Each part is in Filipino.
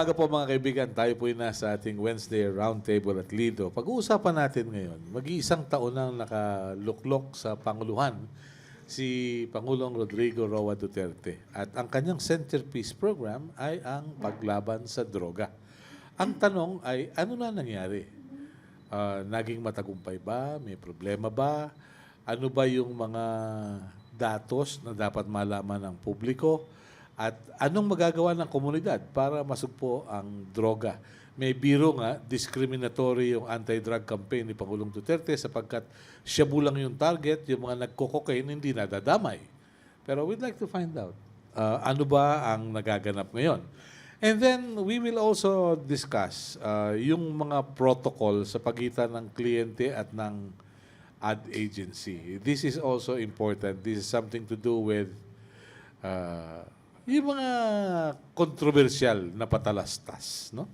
umaga po mga kaibigan. Tayo po nasa ating Wednesday Roundtable at Lido. Pag-uusapan natin ngayon, mag-iisang taon nang nakaluklok sa Panguluhan si Pangulong Rodrigo Roa Duterte. At ang kanyang centerpiece program ay ang paglaban sa droga. Ang tanong ay, ano na nangyari? Naging matagumpay ba? May problema ba? Ano ba yung mga datos na dapat malaman ng publiko? At anong magagawa ng komunidad para masugpo ang droga? May biro nga, discriminatory yung anti-drug campaign ni Pangulong Duterte sapagkat siya bulang yung target, yung mga nagko-cocaine hindi nadadamay. Pero we'd like to find out, ano ba ang nagaganap ngayon? And then we will also discuss yung mga protocol sa pagitan ng kliyente at ng ad agency. This is also important. This is something to do with yung mga kontrobersyal na patalastas, no?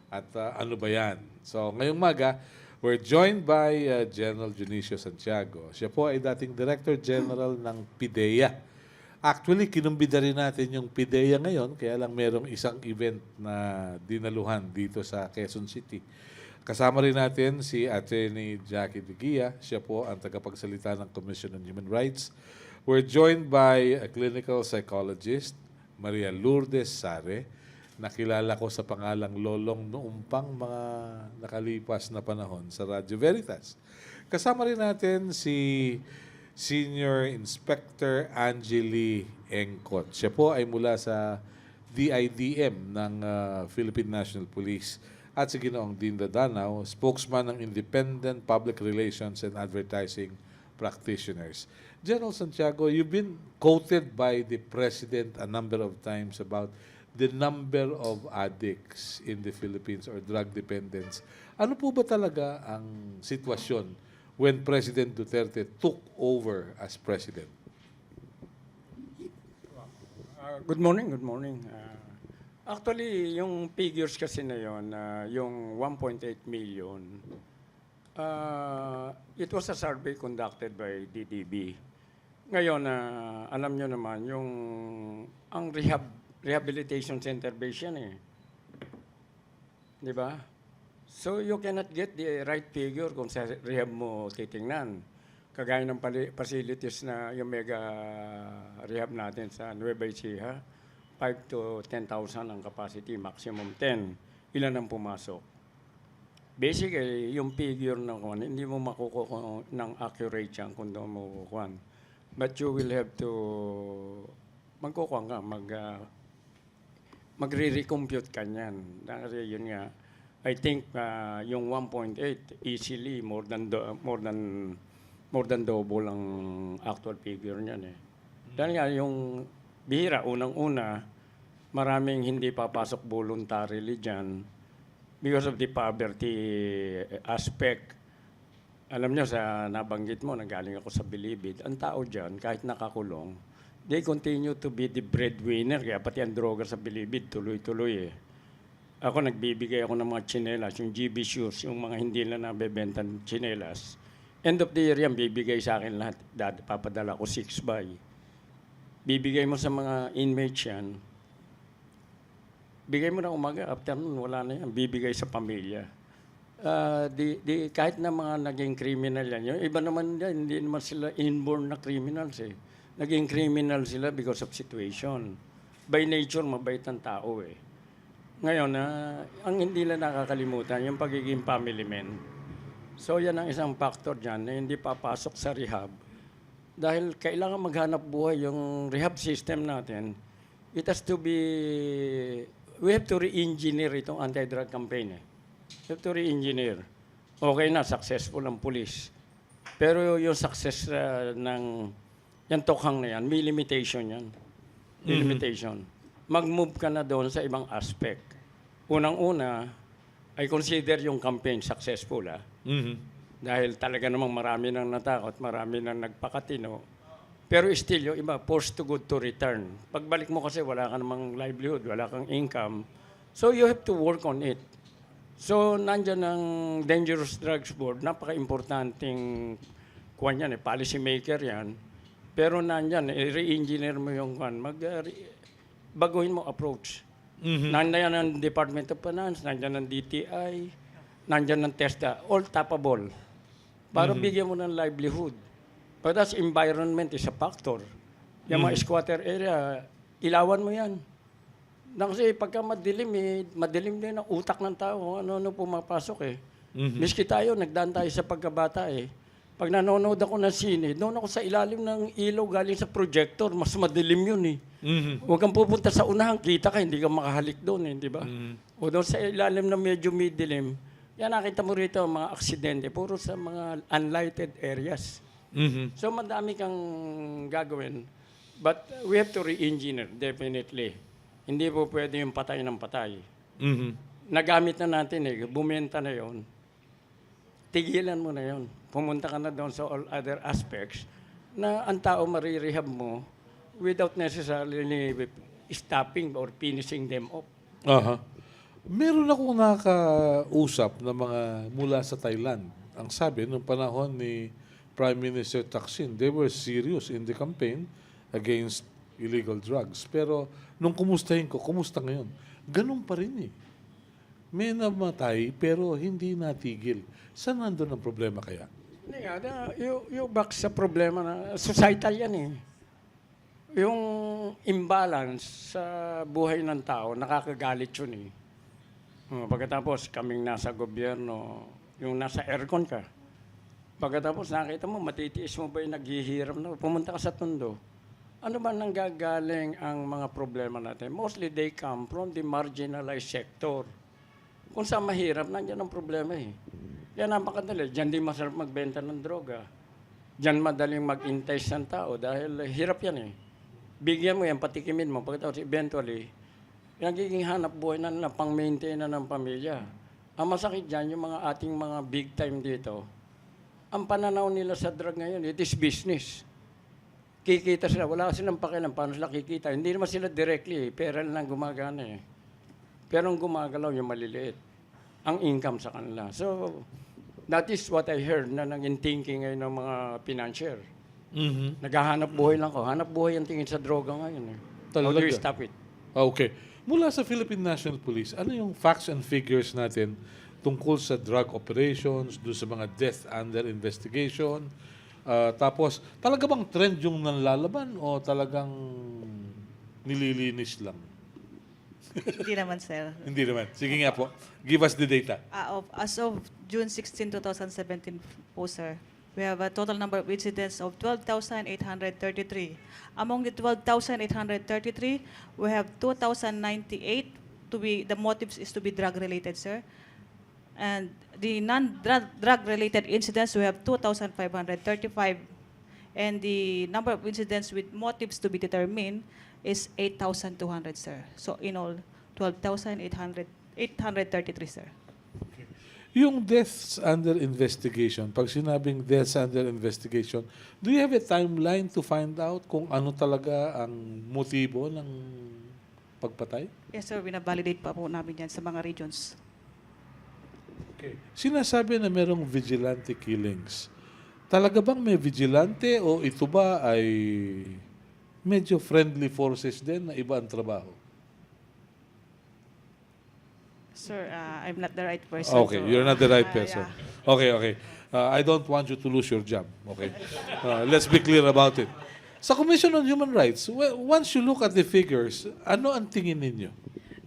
At ano ba yan? So, ngayong maga, we're joined by General Diniosio Santiago. Siya po ay dating Director General ng PDEA. Actually, kinumbida rin natin yung PDEA ngayon, kaya lang merong isang event na dinaluhan dito sa Quezon City. Kasama rin natin si Atty. Jackie Guia. Siya po ang tagapagsalita ng Commission on Human Rights. We're joined by a clinical psychologist, Maria Lourdes Sare. Nakilala ko sa pangalang Lolong noong pang mga nakalipas na panahon sa Radyo Veritas. Kasama rin natin si Senior Inspector Angelie Engcot. Siya po ay mula sa DIDM ng Philippine National Police at si Ginoong Dindo Danao, spokesman ng Independent Public Relations and Advertising Practioners. General Santiago, you've been quoted by the President a number of times about the number of addicts in the Philippines or drug dependents. Ano po ba talaga ang sitwasyon when President Duterte took over as President? Good morning, good morning. Actually, yung figures kasi na yun, yung 1.8 million, it was a survey conducted by DDB. Ngayon, alam nyo naman, ang rehabilitation center base yan eh. Di ba? So, you cannot get the right figure kung sa rehab mo titingnan. Kagaya ng facilities na yung mega rehab natin sa Nueva Ecija, 5 to 10,000 ang capacity, maximum 10. Ilan ang pumasok? Basically, yung figure na kung hindi mo makukuha ng accurate yan kung doon mo kukuha. But you will have to magkukuha ka, magre-recompute ka niyan. Kasi yun nga, I think yung 1.8 easily more than double ang actual figure niyan eh. Dahil nga yung bihira, unang-una, maraming hindi papasok voluntarily dyan because of the poverty aspect. Alam niyo, sa nabanggit mo, nanggaling ako sa Bilibid, ang tao dyan, kahit nakakulong, they continue to be the breadwinner. Kaya pati ang droga sa Bilibid, tuloy-tuloy eh. Ako, nagbibigay ako ng mga tsinelas, yung GB shoes, yung mga hindi na nabebenta ng tsinelas. End of the year yan, bibigay sa akin lahat. Papadala ko 6 buy. Bibigay mo sa mga inmates yan. Bigay mo na umaga, afternoon, wala na yan. Bibigay sa pamilya. Kahit na mga naging criminal yan, yung iba naman yan, hindi naman sila inborn na criminals eh. Naging criminal sila because of situation. By nature, mabait ang tao eh. Ngayon, ang hindi lang nakakalimutan, yung pagiging family man. So yan ang isang factor dyan na hindi papasok sa rehab. Dahil kailangan maghanap buhay yung rehab system natin. It has to be, we have to re-engineer itong anti-drug campaign eh. We have to re-engineer. Okay na, successful ang police. Pero yung success ng yung tokhang na yan, may limitation yan. May limitation. Mag-move ka na doon sa ibang aspect. Unang-una, I consider yung campaign successful. Dahil talaga namang marami nang natakot, marami nang nagpakatino. Pero still, yung iba, forced to good to return. Pagbalik mo kasi wala ka namang livelihood, wala kang income. So you have to work on it. So nandyan ang Dangerous Drugs Board, napaka-importanting kuwan yan, policy maker yan. Pero nandyan, re-engineer mo yung kuwan, baguhin mo approach. Nandiyan ang Department of Finance, nandiyan ang DTI, nandiyan ang TESDA, all tappable. Para bigyan mo ng livelihood. But that's environment is a factor. Yung mga squatter area, ilawan mo yan. Kasi pagka madilim, madilim din ang utak ng tao. Ano pumapasok eh. Miski tayo, nagdaan tayo sa pagkabata eh. Pag nanonood ako ng sine, doon ako sa ilalim ng ilaw galing sa projector, mas madilim yun eh. Huwag kang pupunta sa unahan, kita ka, hindi ka makahalik doon eh, di ba? O doon sa ilalim na medyo midilim, yan nakita mo rito mga aksidente, puro sa mga unlighted areas. So madami kang gagawin. But we have to re-engineer, definitely. Hindi po pwede yung patay ng patay. Nagamit na natin eh, bumenta na yon. Tigilan mo na yon. Pumunta ka na doon sa all other aspects na ang tao marirehab mo without necessarily stopping or finishing them off. Meron akong nakausap na mga mula sa Thailand. Ang sabi, nung panahon ni Prime Minister Thaksin, they were serious in the campaign against illegal drugs. Pero nung kumustahin ko, kumusta ngayon? Ganun pa rin eh. May namatay pero hindi natigil. Saan nandun ang problema kaya? You back sa problema na societal yan eh. Yung imbalance sa buhay ng tao, nakakagalit yun eh. Pagkatapos kaming nasa gobyerno, yung nasa aircon ka. Pagkatapos nakita mo, matitiis mo ba yung naghihirap na? Pumunta ka sa Tondo. Ano ba nanggagaling ang mga problema natin? Mostly they come from the marginalized sector. Kung saan mahirap, nandiyan ang problema eh. Yan napakadali. Diyan di masarap magbenta ng droga. Diyan madaling mag-entice ng tao dahil hirap yan eh. Bigyan mo yan, patikimin mo. Pagkatapos eventually, nagiging hanap buhay na nila, pang-maintain na ng pamilya. Ang masakit dyan, yung mga ating mga big time dito, ang pananaw nila sa drug ngayon, it is business. Kikita sila. Wala silang pakialam paano sila kikita. Hindi naman sila directly, pera lang gumagana eh. Pero ang gumagalaw yung maliliit. Ang income sa kanila. So, that is what I heard na naging thinking ngayon ng mga financier. Naghahanap buhay lang ko. Hanap buhay ang tingin sa droga ngayon eh. How do you stop it? Okay. Mula sa Philippine National Police, ano yung facts and figures natin tungkol sa drug operations, doon sa mga death under investigation? Tapos, talaga bang trend yung nanlalaban o talagang nililinis lang? Hindi naman, sir. Hindi naman. Sige nga po. Give us the data. As of June 16, 2017 po, sir, we have a total number of incidents of 12,833. Among the 12,833, we have 2,098 the motives is to be drug-related, sir. And the non-drug-related incidents, we have 2,535. And the number of incidents with motives to be determined is 8,200, sir. So in all, 12,833, sir. Yung deaths under investigation, pag sinabing deaths under investigation, do you have a timeline to find out kung ano talaga ang motibo ng pagpatay? Yes, sir. Binabalidate pa po namin yan sa mga regions. Okay. Sinasabi na merong vigilante killings. Talaga bang may vigilante o ito ba ay medyo friendly forces din na iba ang trabaho? Sir, I'm not the right person. Okay, so, you're not the right person. yeah. Okay. I don't want you to lose your job. Okay. Let's be clear about it. Sa Commission on Human Rights, once you look at the figures, ano ang tingin ninyo?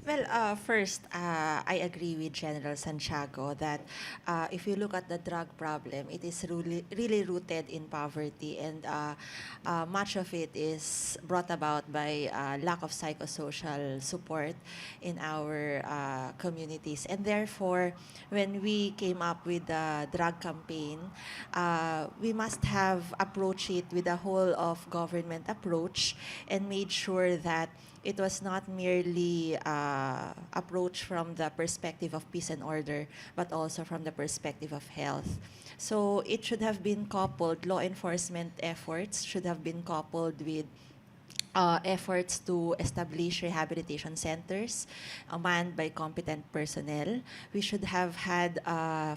Well, first, I agree with General Santiago that if you look at the drug problem, it is really rooted in poverty, and much of it is brought about by lack of psychosocial support in our communities. And therefore, when we came up with the drug campaign, we must have approached it with a whole of government approach and made sure that it was not merely approached from the perspective of peace and order, but also from the perspective of health. So it should have been coupled, law enforcement efforts should have been coupled with efforts to establish rehabilitation centers manned by competent personnel. We should have had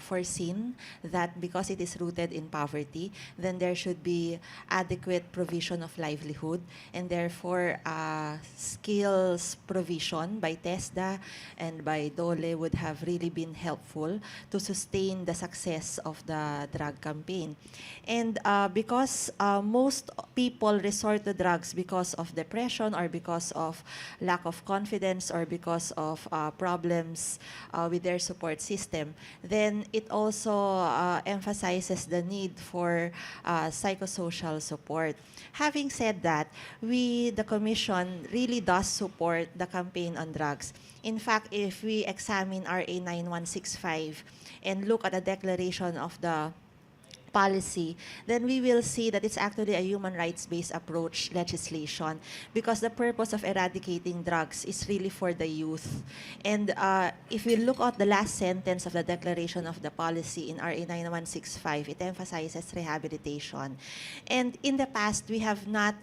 foreseen that because it is rooted in poverty, then there should be adequate provision of livelihood, and therefore skills provision by TESDA and by DOLE would have really been helpful to sustain the success of the drug campaign. And because most people resort to drugs because of depression or because of lack of confidence or because of problems with their support system, then it also emphasizes the need for psychosocial support. Having said that, the Commission, really does support the campaign on drugs. In fact, if we examine RA 9165 and look at the declaration of the policy, then we will see that it's actually a human rights-based approach legislation, because the purpose of eradicating drugs is really for the youth. And if we look at the last sentence of the declaration of the policy in RA 9165, it emphasizes rehabilitation. And in the past, we have not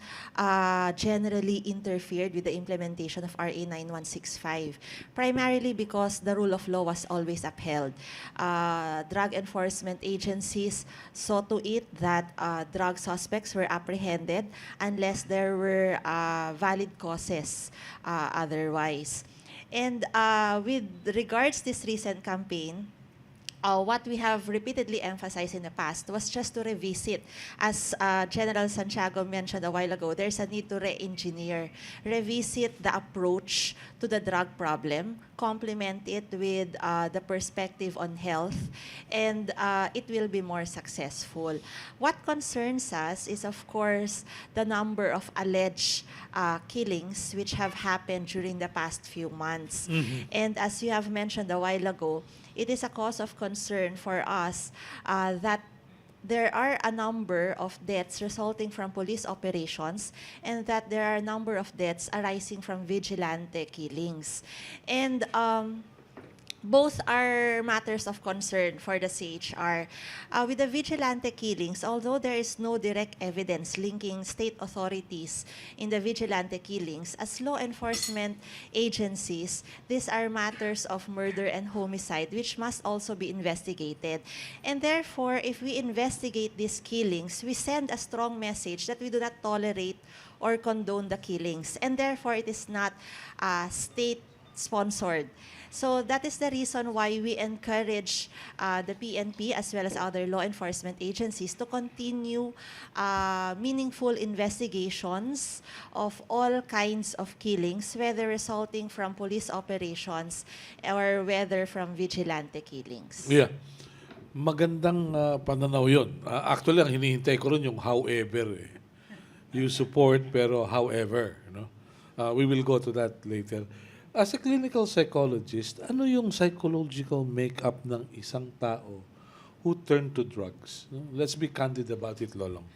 generally interfered with the implementation of RA 9165, primarily because the rule of law was always upheld. Drug enforcement agencies saw to it that drug suspects were apprehended unless there were valid causes otherwise. And with regards to this recent campaign, what we have repeatedly emphasized in the past was just to revisit. As General Santiago mentioned a while ago, there's a need to re-engineer, revisit the approach to the drug problem, complement it with the perspective on health, and it will be more successful. What concerns us is, of course, the number of alleged killings which have happened during the past few months. And as you have mentioned a while ago, it is a cause of concern for us that there are a number of deaths resulting from police operations, and that there are a number of deaths arising from vigilante killings. And both are matters of concern for the CHR. With the vigilante killings, although there is no direct evidence linking state authorities in the vigilante killings, as law enforcement agencies, these are matters of murder and homicide which must also be investigated. And therefore, if we investigate these killings, we send a strong message that we do not tolerate or condone the killings. And therefore, it is not state-sponsored. So that is the reason why we encourage the PNP as well as other law enforcement agencies to continue meaningful investigations of all kinds of killings, whether resulting from police operations or whether from vigilante killings. Yeah. Magandang pananaw yun. Actually, ang hinihintay ko rin yung however. You support, pero however. You know? We will go to that later. As a clinical psychologist, ano yung psychological makeup ng isang tao who turned to drugs? No? Let's be candid about it, Lolong.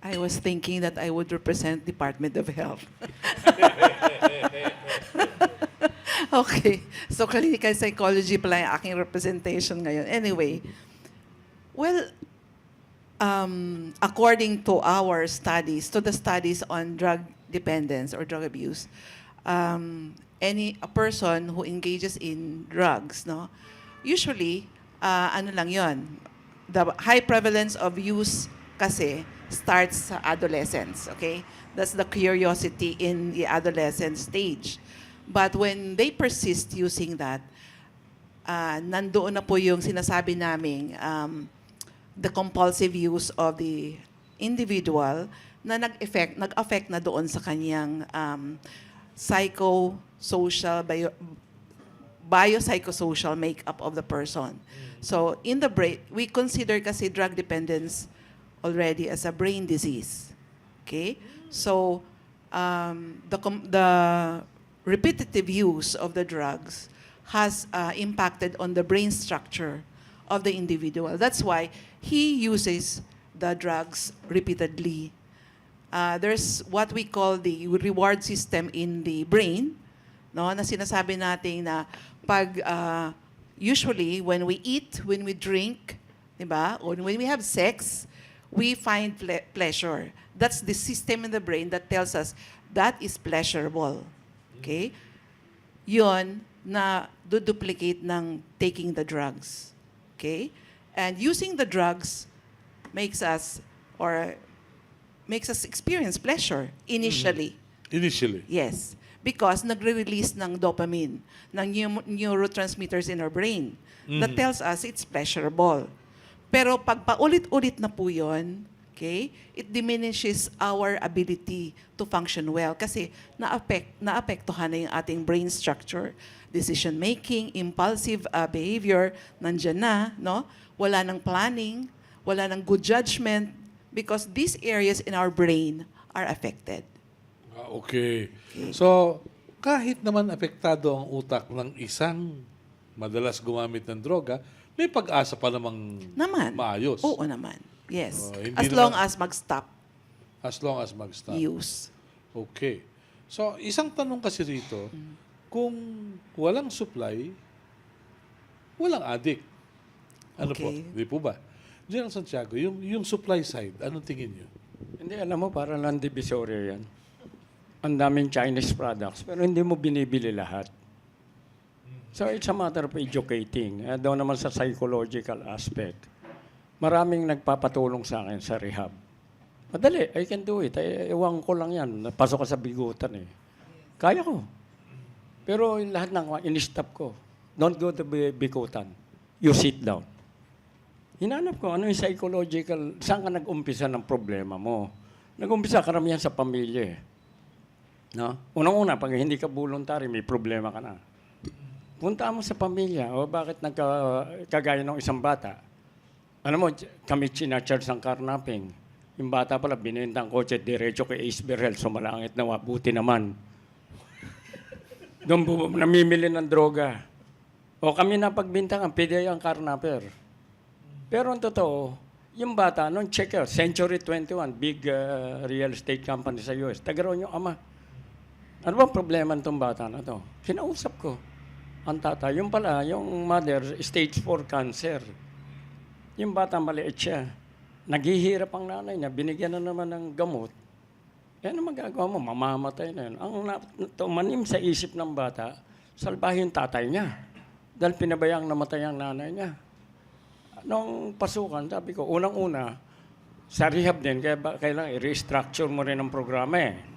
I was thinking that I would represent Department of Health. Okay. So, clinical psychology pala yung aking representation ngayon. Anyway, well, according to our studies, to the studies on drug dependence or drug abuse, a person who engages in drugs, no, usually, ano lang yon, the high prevalence of use kasi starts sa adolescence, okay? That's the curiosity in the adolescent stage. But when they persist using that, nandoon na po yung sinasabi naming the compulsive use of the individual na nag-affect na doon sa kanyang psychosocial, biopsychosocial makeup of the person. So in the brain, we consider kasi drug dependence already as a brain disease. Okay? So the repetitive use of the drugs has impacted on the brain structure of the individual. That's why he uses the drugs repeatedly. There's what we call the reward system in the brain, no, na sinasabi natin na pag usually when we eat, when we drink, diba, or when we have sex, we find pleasure. That's the system in the brain that tells us that is pleasurable. Okay? Yun na duplicate ng taking the drugs. Okay? And using the drugs makes us experience pleasure initially. Initially. Yes. Because nagre-release ng dopamine, ng neurotransmitters in our brain that tells us it's pleasurable. Pero pag paulit-ulit na po yun, okay, it diminishes our ability to function well kasi naapektuhan na yung ating brain structure, decision-making, impulsive behavior, nandyan na, no? Wala ng planning, wala ng good judgment because these areas in our brain are affected. Okay. So, kahit naman apektado ang utak ng isang madalas gumamit ng droga, may pag-asa pa namang maayos. Oo naman. Yes. Hindi As long naman- as mag-stop As long as mag-stop. use. Okay. So, isang tanong kasi rito, kung walang supply, walang addict. Ano po? Okay. Di po ba? General Santiago, yung supply side, anong tingin nyo? Hindi, alam mo, para lang divisoria yan. Ang daming Chinese products, pero hindi mo binibili lahat. So it's a matter of educating. Doon naman sa psychological aspect. Maraming nagpapatulong sa akin sa rehab. Madali, I can do it. Ewan ko lang yan. Napasok ka sa bigutan eh. Kaya ko. Pero yung lahat ng in-stop ko. Don't go to bigutan. You sit down. Hinanap ko, ano yung psychological, saan ka nag-umpisa ng problema mo? Nag-umpisa karamihan sa pamilya eh. No? Unang-una, pag hindi ka voluntary, may problema ka na. Punta mo sa pamilya, o bakit kagaya ng isang bata? Ano mo, kami charge ng carnapping. Yung bata pala, binenta ang kotse, diretso kay Ace Berhel, sumalangit na buti naman. Doon namimili ng droga. O kami napagbintangan, PDEA ang carnapper. Pero ang totoo, yung bata, nung checker, Century 21, big real estate company sa US, tagaroon yung ama. Ano ba problema nitong bata na to? Kinausap ko. Ang tatay, yung pala, yung mother, stage 4 cancer. Yung bata, maliit siya. Naghihirap ang nanay niya, binigyan na naman ng gamot. Yan ang magagawa mo, mamamatay na yun. Ang tumanim sa isip ng bata, salbahin yung tatay niya. Dahil pinabayang namatay ang nanay niya. Nung pasukan, sabi ko, unang-una, sa rehab din, kaya kailangan i-restructure mo rin ang programa eh.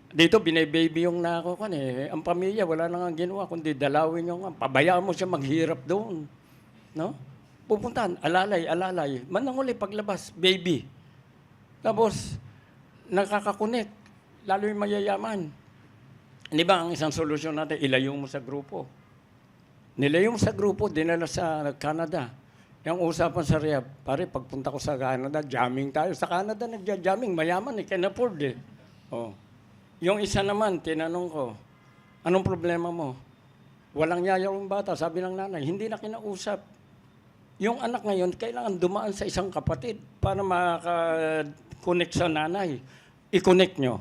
Dito, binababy yung nakukuhan eh. Ang pamilya, wala na nga ginawa, kundi dalawin yung, pabayaan mo siya maghirap doon. No? Pupuntahan, alalay. Mananguli, paglabas, baby. Tapos, nakakakunik, lalo yung mayayaman. Di ba, ang isang solusyon natin, ilayo mo sa grupo. Nilayo mo sa grupo, dinala sa Canada. Yung usapan sa rehab, pare, pagpunta ko sa Canada, jamming tayo. Sa Canada, nagja-jamming, mayaman eh, can afford eh. Oh. Yung isa naman, tinanong ko, anong problema mo? Walang yayaw yung bata, sabi ng nanay, hindi na kinausap. Yung anak ngayon, kailangan dumaan sa isang kapatid para maka-connect sa nanay. I-connect nyo.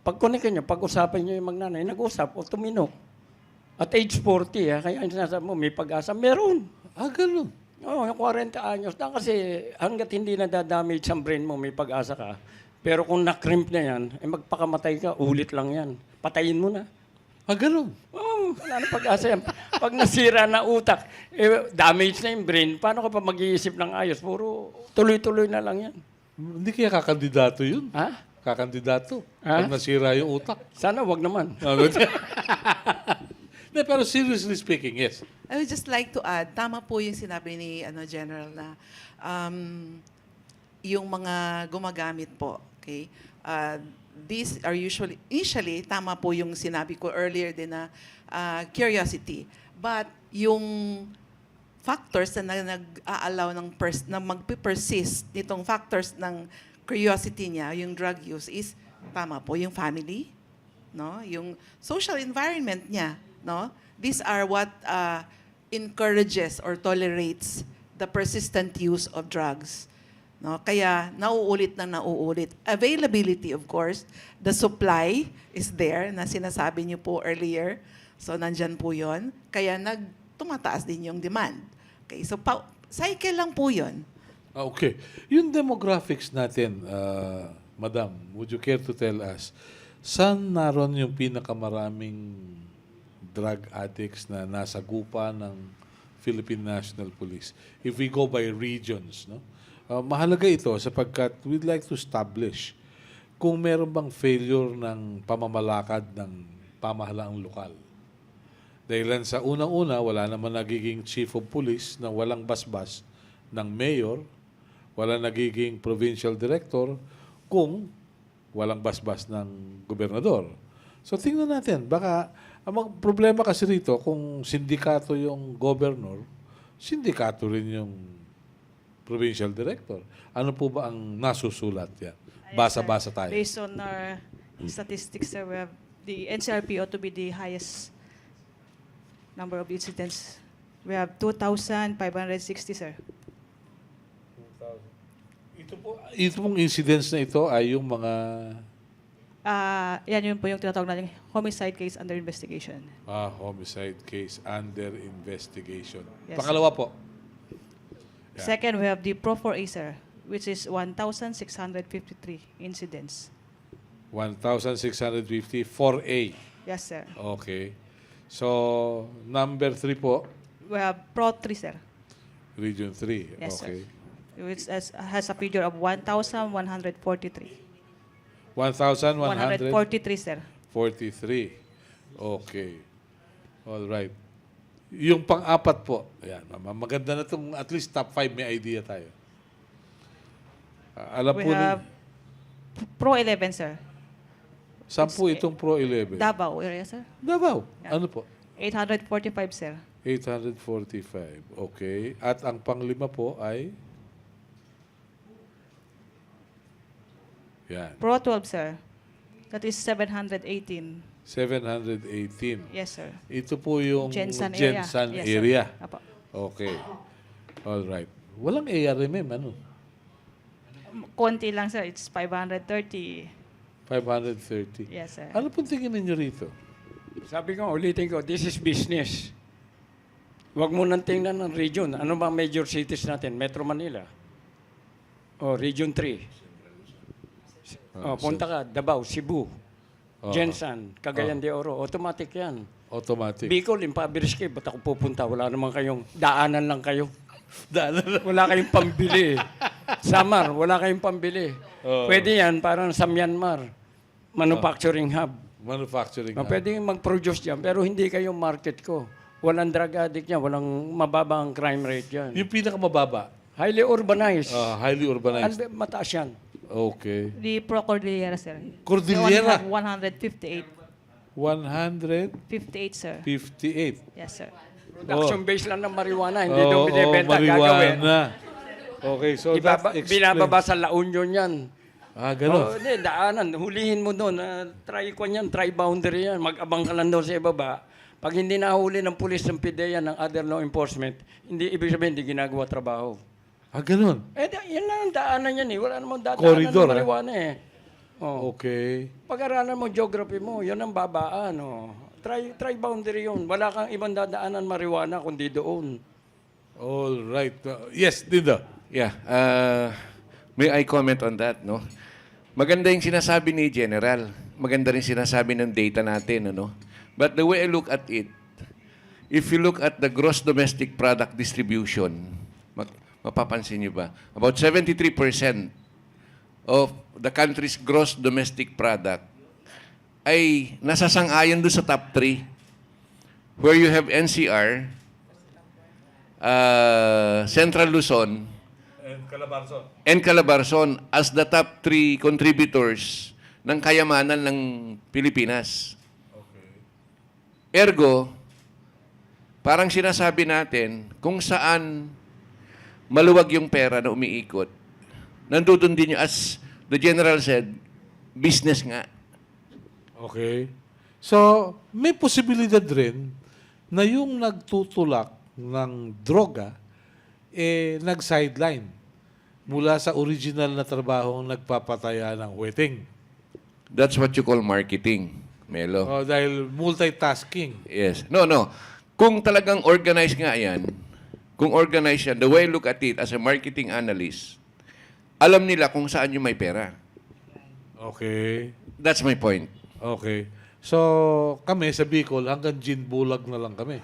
Pag-connect nyo, pag-usapan nyo yung magnanay, nag-usap o tuminok. At age 40, kaya yung sinasabi mo, may pag-asa, meron. Ganun. Oo, yung 40 anyos na kasi hanggat hindi nadadamage ang brain mo, may pag-asa ka. Pero kung na-crimp na yan, magpakamatay ka, ulit lang yan. Patayin mo na. Ganun. Oo, wala na pag-asa yan. Pag nasira na utak, damage na yung brain, paano ka pa mag-iisip ng ayos? Puro tuloy-tuloy na lang yan. Hindi kaya kakandidato yun? Ha? Kakandidato. Ha? Pag nasira yung utak. Sana wag naman. De, pero seriously speaking, yes. I would just like to add, tama po yung sinabi ni General na yung mga gumagamit po, okay? These are initially, tama po yung sinabi ko earlier din na curiosity. But yung factors na nag-aalaw na mag-persist nitong factors ng curiosity niya, yung drug use is, tama po, yung family, no? Yung social environment niya, no? These are what encourages or tolerates the persistent use of drugs. No? Kaya nauulit na nauulit. Availability, of course, the supply is there na sinasabi niyo po earlier. So, nandyan po yon. Kaya tumataas din yung demand. Okay, so cycle lang po yun. Okay. Yung demographics natin, Madam, would you care to tell us, saan naroon yung pinakamaraming drug addicts na nasa gupa ng Philippine National Police? If we go by regions, no? Mahalaga ito sapagkat we'd like to establish kung meron bang failure ng pamamalakad ng pamahalaang lokal. Dahil sa unang-una, wala naman nagiging chief of police na walang basbas ng mayor, wala nagiging provincial director kung walang basbas ng gobernador. So tingnan natin, baka ang problema kasi rito kung sindikato yung governor, sindikato rin yung provincial director. Ano po ba ang nasusulat yan? Basa-basa tayo. Based on our statistics, sir, we have the NCRPO to be the highest number of incidents. We have 2,560, sir. Ito pong incidents na ito ay yung mga Yan yun po yung tinatawag natin homicide case under investigation. homicide case under investigation. Yes, Pangalawa po. Yeah. Second, we have the Pro 4A, sir, which is 1,653 incidents. 1,650 4A. Yes, sir. Okay. So, number 3 po, We have Pro 3, sir, Region 3. Yes, sir. Okay. which has a figure of 1,143. 1,143. 143, sir. Okay. All right. Yung pang-apat po, ayan, maganda na itong at least top 5 may idea tayo. Alam We po have Pro 11, sir. saan po itong Pro 11? Davao area, sir. Davao. Yeah. Ano po? 845, sir. 845. Okay. At ang panglima po ay? Yan. Pro 12, sir. That is 718. 718. Yes, sir. Ito po yung Jensan area. Jensan Yes, area. sir. Apo. Okay. All right. Walang ARMM, ano? Konti lang, sir. It's 530. 530. Yes, sir. Ano pong tingin ninyo rito? Sabi ko, ulitin ko, this is business. Huwag mo nang tingnan ng region. Ano ba major cities natin? Metro Manila. O, Region 3. Punta ka, Davao, Cebu, Jensan, Cagayan de Oro. Automatic yan. Automatic. Bicol, Impabirisque, ba't ako pupunta? Wala naman kayong, daanan lang kayo. Daanan lang. Wala kayong pambili. Samar, wala kayong pambili. Oo. Pwede yan, parang sa Myanmar. Manufacturing hub. Manufacturing. Pwede mag-produce dyan, pero hindi kayo market ko. Walang drug addict yan, walang mababa ang crime rate yan. Yung pinakamababa, Highly urbanized. highly urbanized. Mataas yan. Okay. The Pro Cordillera, sir. Cordillera. We only have 158. 158. 58, sir. Yes, sir. Production base lang ng marijuana, hindi doon binibenta gagawin. marijuana. Okay, so that explains. Binababa sa La Union yan. Ganun. Hindi, daanan. Hulihin mo doon. Try ko yan, try boundary yan. Mag-abang ka lang doon sa ibaba. Pag hindi nahuli ng pulis ng PDEA ng other law enforcement, hindi ibig sabihin hindi ginagawa trabaho. Ganun. Yan lang ang daanan yan eh. Wala namang daanan Corridor, ng marijuana eh. Okay. Pag-aralan mo geography mo, yun ang babaan. Try boundary yun. Wala kang ibang dadaanan marijuana kundi doon. All right. Yes, Dindo. Yeah. May I comment on that, no? Maganda yung sinasabi ni General. Maganda rin sinasabi ng data natin, ano? But the way I look at it, if you look at the gross domestic product distribution, mapapansin niyo ba? About 73% of the country's gross domestic product ay nasasang-ayon doon sa top 3. Where you have NCR, Central Luzon, and Calabarzon as the top 3 contributors ng kayamanan ng Pilipinas. Ergo, parang sinasabi natin, kung saan maluwag yung pera na umiikot, nandun din yung, as the General said, business nga. Okay. So, may posibilidad rin na yung nagtutulak ng droga, nag-sideline mula sa original na trabaho ng nagpapataya ng wedding. That's what you call marketing, Melo. Dahil multitasking. Yes. No. Kung talagang organized nga yan, kung organized yan, the way I look at it as a marketing analyst, alam nila kung saan yung may pera. Okay. That's my point. Okay. So, kami sa Bicol, hanggang gin bulag na lang kami.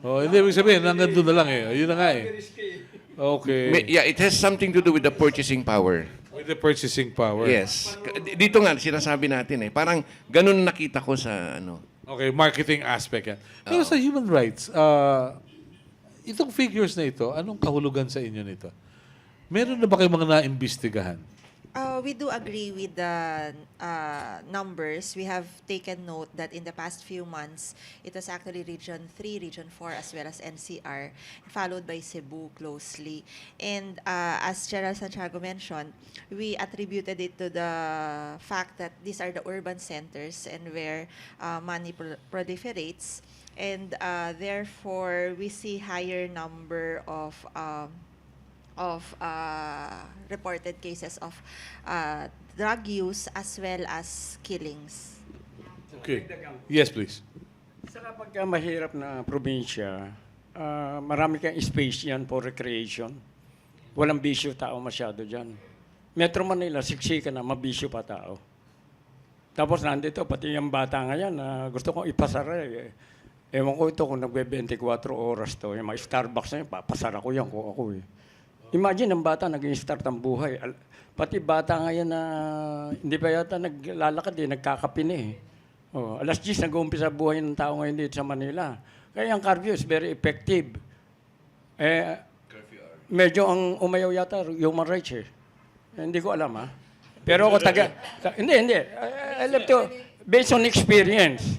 Oh, hindi ibig sabihin, hanggang doon na lang eh. Yun na nga eh. Okay. Yeah, it has something to do with the purchasing power. With the purchasing power. Yes. Dito nga, sinasabi natin eh. Parang ganun nakita ko sa ano. Okay, marketing aspect yan. Pero sa human rights, itong figures na ito, anong kahulugan sa inyo nito? Meron na ba kayong mga naimbestigahan? We do agree with the numbers. We have taken note that in the past few months, it was actually Region 3, Region 4, as well as NCR, followed by Cebu closely. And as General Santiago mentioned, we attributed it to the fact that these are the urban centers and where money proliferates. And therefore, we see higher number of reported cases of drug use as well as killings. Okay. Yes, please. Sa kapag mahirap na probinsya, marami kang space yan for recreation. Walang bisyo tao masyado dyan. Metro Manila, siksikan na, mabisyo pa tao. Tapos nandito, pati yung bata ngayon, gusto kong ipasara eh. Ewan ko ito kung nagbe-24 oras to. Yung mga Starbucks na yun, papasara ko yan kung ako eh. Imagine, ang bata naging start ang buhay. Pati bata ngayon na hindi pa yata naglalakad eh, nagkakape na eh. Oh, alas 10 nag-uumpisa buhay ng tao ngayon dito sa Manila. Kaya ang curfew is very effective. Medyo ang umayaw yata human rights eh. Hindi ko alam ha. Pero ako hindi. I love to, based on experience.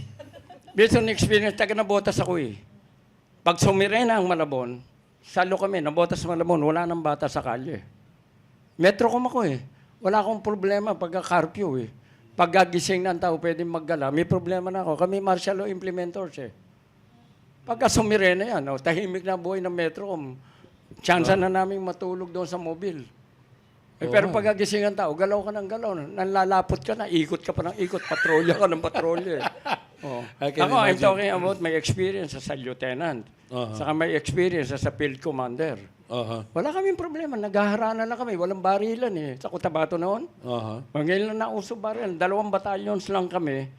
Based on experience, taga-nabotas ako eh. Pag sumirena ang Malabon, salo kami, nabotas sa Malabon, wala nang bata sa kalye. Metrocom ako eh. Wala akong problema pagka-curfew eh. Pag gagising na ang tao, pwede maggala. May problema na ako. Kami martial law implementors eh. Pagka sumirena yan, tahimik na buhay ng Metrocom. Tsansa na namin matulog doon sa mobile. Pero pag gagising ang tao, galaw ka ng galaw. Nanlalapot ka na, ikot ka pa ng ikot, patrolya ka ng patrolya eh. Ako, I'm talking about my experience as a lieutenant. Saka my experience as a field commander. Wala kaming problema. Naghaharana lang kami. Walang barilan eh. Sa Cotabato noon. Ngayon na nauso barilan. 2 battalions lang kami.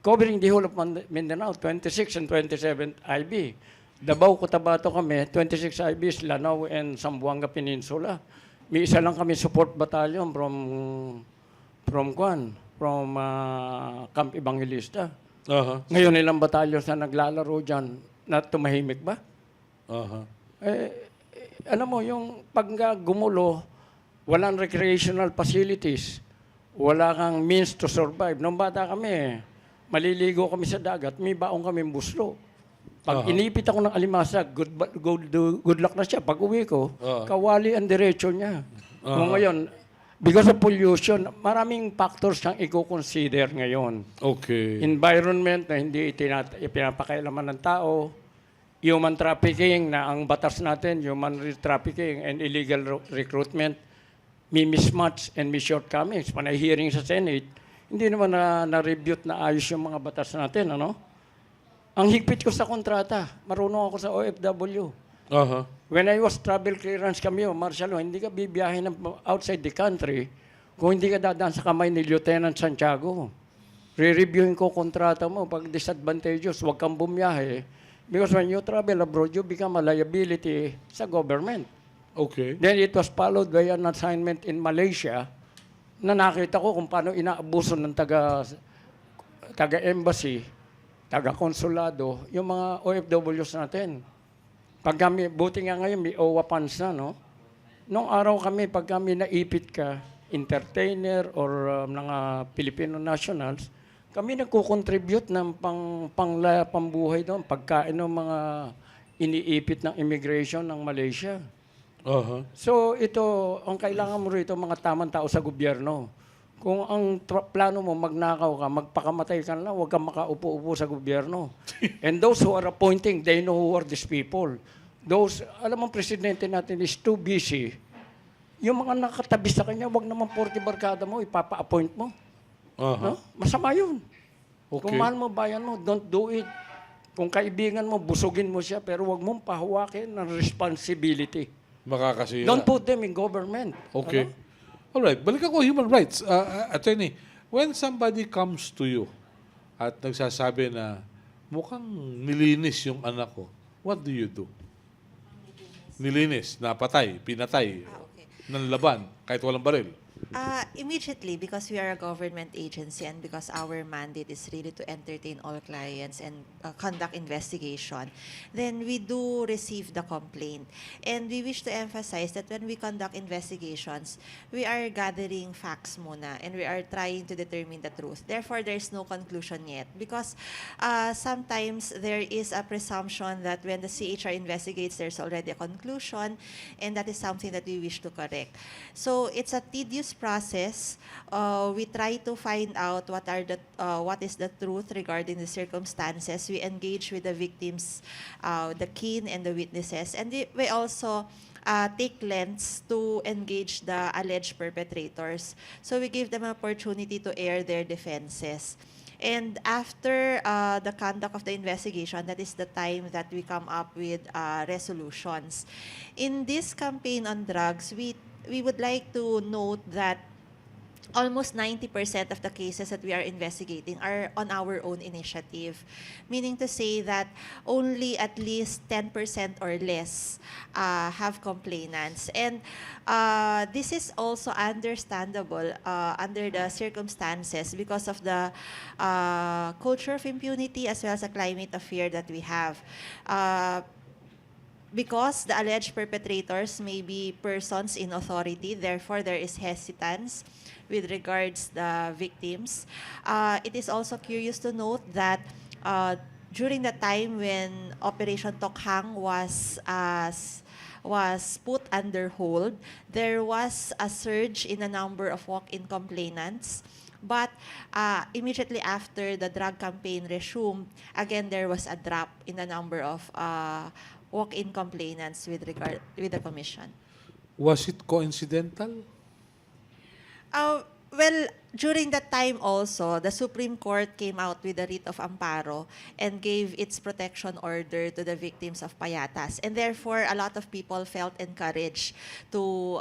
Covering the whole of Mindanao. 26 and 27 IB. Davao, Cotabato kami. 26 IBs, Lanao and Zamboanga Peninsula. May isa lang kami support battalion from Camp Evangelista. Ngayon ilang batalyon na naglalaro dyan na tumahimik ba? Alam mo, yung pag gumulo, walang recreational facilities, wala kang means to survive. Nung bata kami, maliligo kami sa dagat, may baong kami buslo. Pag inipit ako ng alimasag, good luck na siya. Pag uwi ko, kawali ang diretso niya. Kung ngayon, because of pollution, maraming factors kang i-consider ngayon. Okay. Environment na hindi pinapakailaman ng tao, human trafficking na ang batas natin, human trafficking and illegal recruitment, may mismatch and may shortcomings. Panay hearing sa Senate, hindi naman na-review na ayos yung mga batas natin, ano? Ang higpit ko sa kontrata, marunong ako sa OFW. When I was travel clearance kami, Marshall, hindi ka bibiyahin outside the country kung hindi ka dadaan sa kamay ni Lieutenant Santiago. Re-reviewin ko kontrata mo. Pag disadvantageous, huwag kang bumiyahe. Because when you travel abroad, you become a liability sa government. Okay. Then it was followed by an assignment in Malaysia na nakita ko kung paano inaabuso ng taga-embassy, taga-konsulado, yung mga OFWs natin. Pag kami, buti nga ngayon, may OWA funds na, no? Noong araw kami, pag kami naipit ka, entertainer or mga Filipino nationals, kami nagko-contribute ng pambuhay doon, pagkain ng mga iniipit ng immigration ng Malaysia. So ito, ang kailangan mo rito, mga tamang tao sa gobyerno. Kung ang plano mo, magnakaw ka, magpakamatay ka na, huwag kang makaupo-upo sa gobyerno. And those who are appointing, they know who are these people. Those, alam mo, presidente natin is too busy. Yung mga nakatabi sa kanya, huwag naman 40 barkada mo, ipapa-appoint mo. No? Masama yun. Okay. Kung mahal mo bayan mo, don't do it. Kung kaibigan mo, busugin mo siya, pero wag mong pahawakin ng responsibility. Makakasira. Don't put them in government. Okay. Ano? Alright, balik ako human rights. Attorney, when somebody comes to you at nagsasabi na mukhang nilinis yung anak ko, what do you do? Nilinis, napatay, pinatay, Okay. nanlaban, kahit walang baril. Immediately, because we are a government agency and because our mandate is really to entertain all clients and conduct investigation, then we do receive the complaint. And we wish to emphasize that when we conduct investigations, we are gathering facts muna and we are trying to determine the truth. Therefore, there is no conclusion yet because sometimes there is a presumption that when the CHR investigates, there's already a conclusion, and that is something that we wish to correct. So it's a tedious process. We try to find out what is the truth regarding the circumstances. We engage with the victims, the kin and the witnesses, and we also take lengths to engage the alleged perpetrators. So we give them an opportunity to air their defenses. And after the conduct of the investigation, that is the time that we come up with resolutions. In this campaign on drugs, we would like to note that almost 90% of the cases that we are investigating are on our own initiative, meaning to say that only at least 10% or less have complainants. And this is also understandable under the circumstances because of the culture of impunity as well as the climate of fear that we have. Because the alleged perpetrators may be persons in authority, therefore there is hesitance with regards the victims. It is also curious to note that during the time when Operation Tokhang was put under hold, there was a surge in the number of walk-in complainants. But immediately after the drug campaign resumed, again there was a drop in the number of walk-in complainants with the commission. Was it coincidental? Well, during that time also, the Supreme Court came out with a writ of amparo and gave its protection order to the victims of payatas. And therefore, a lot of people felt encouraged to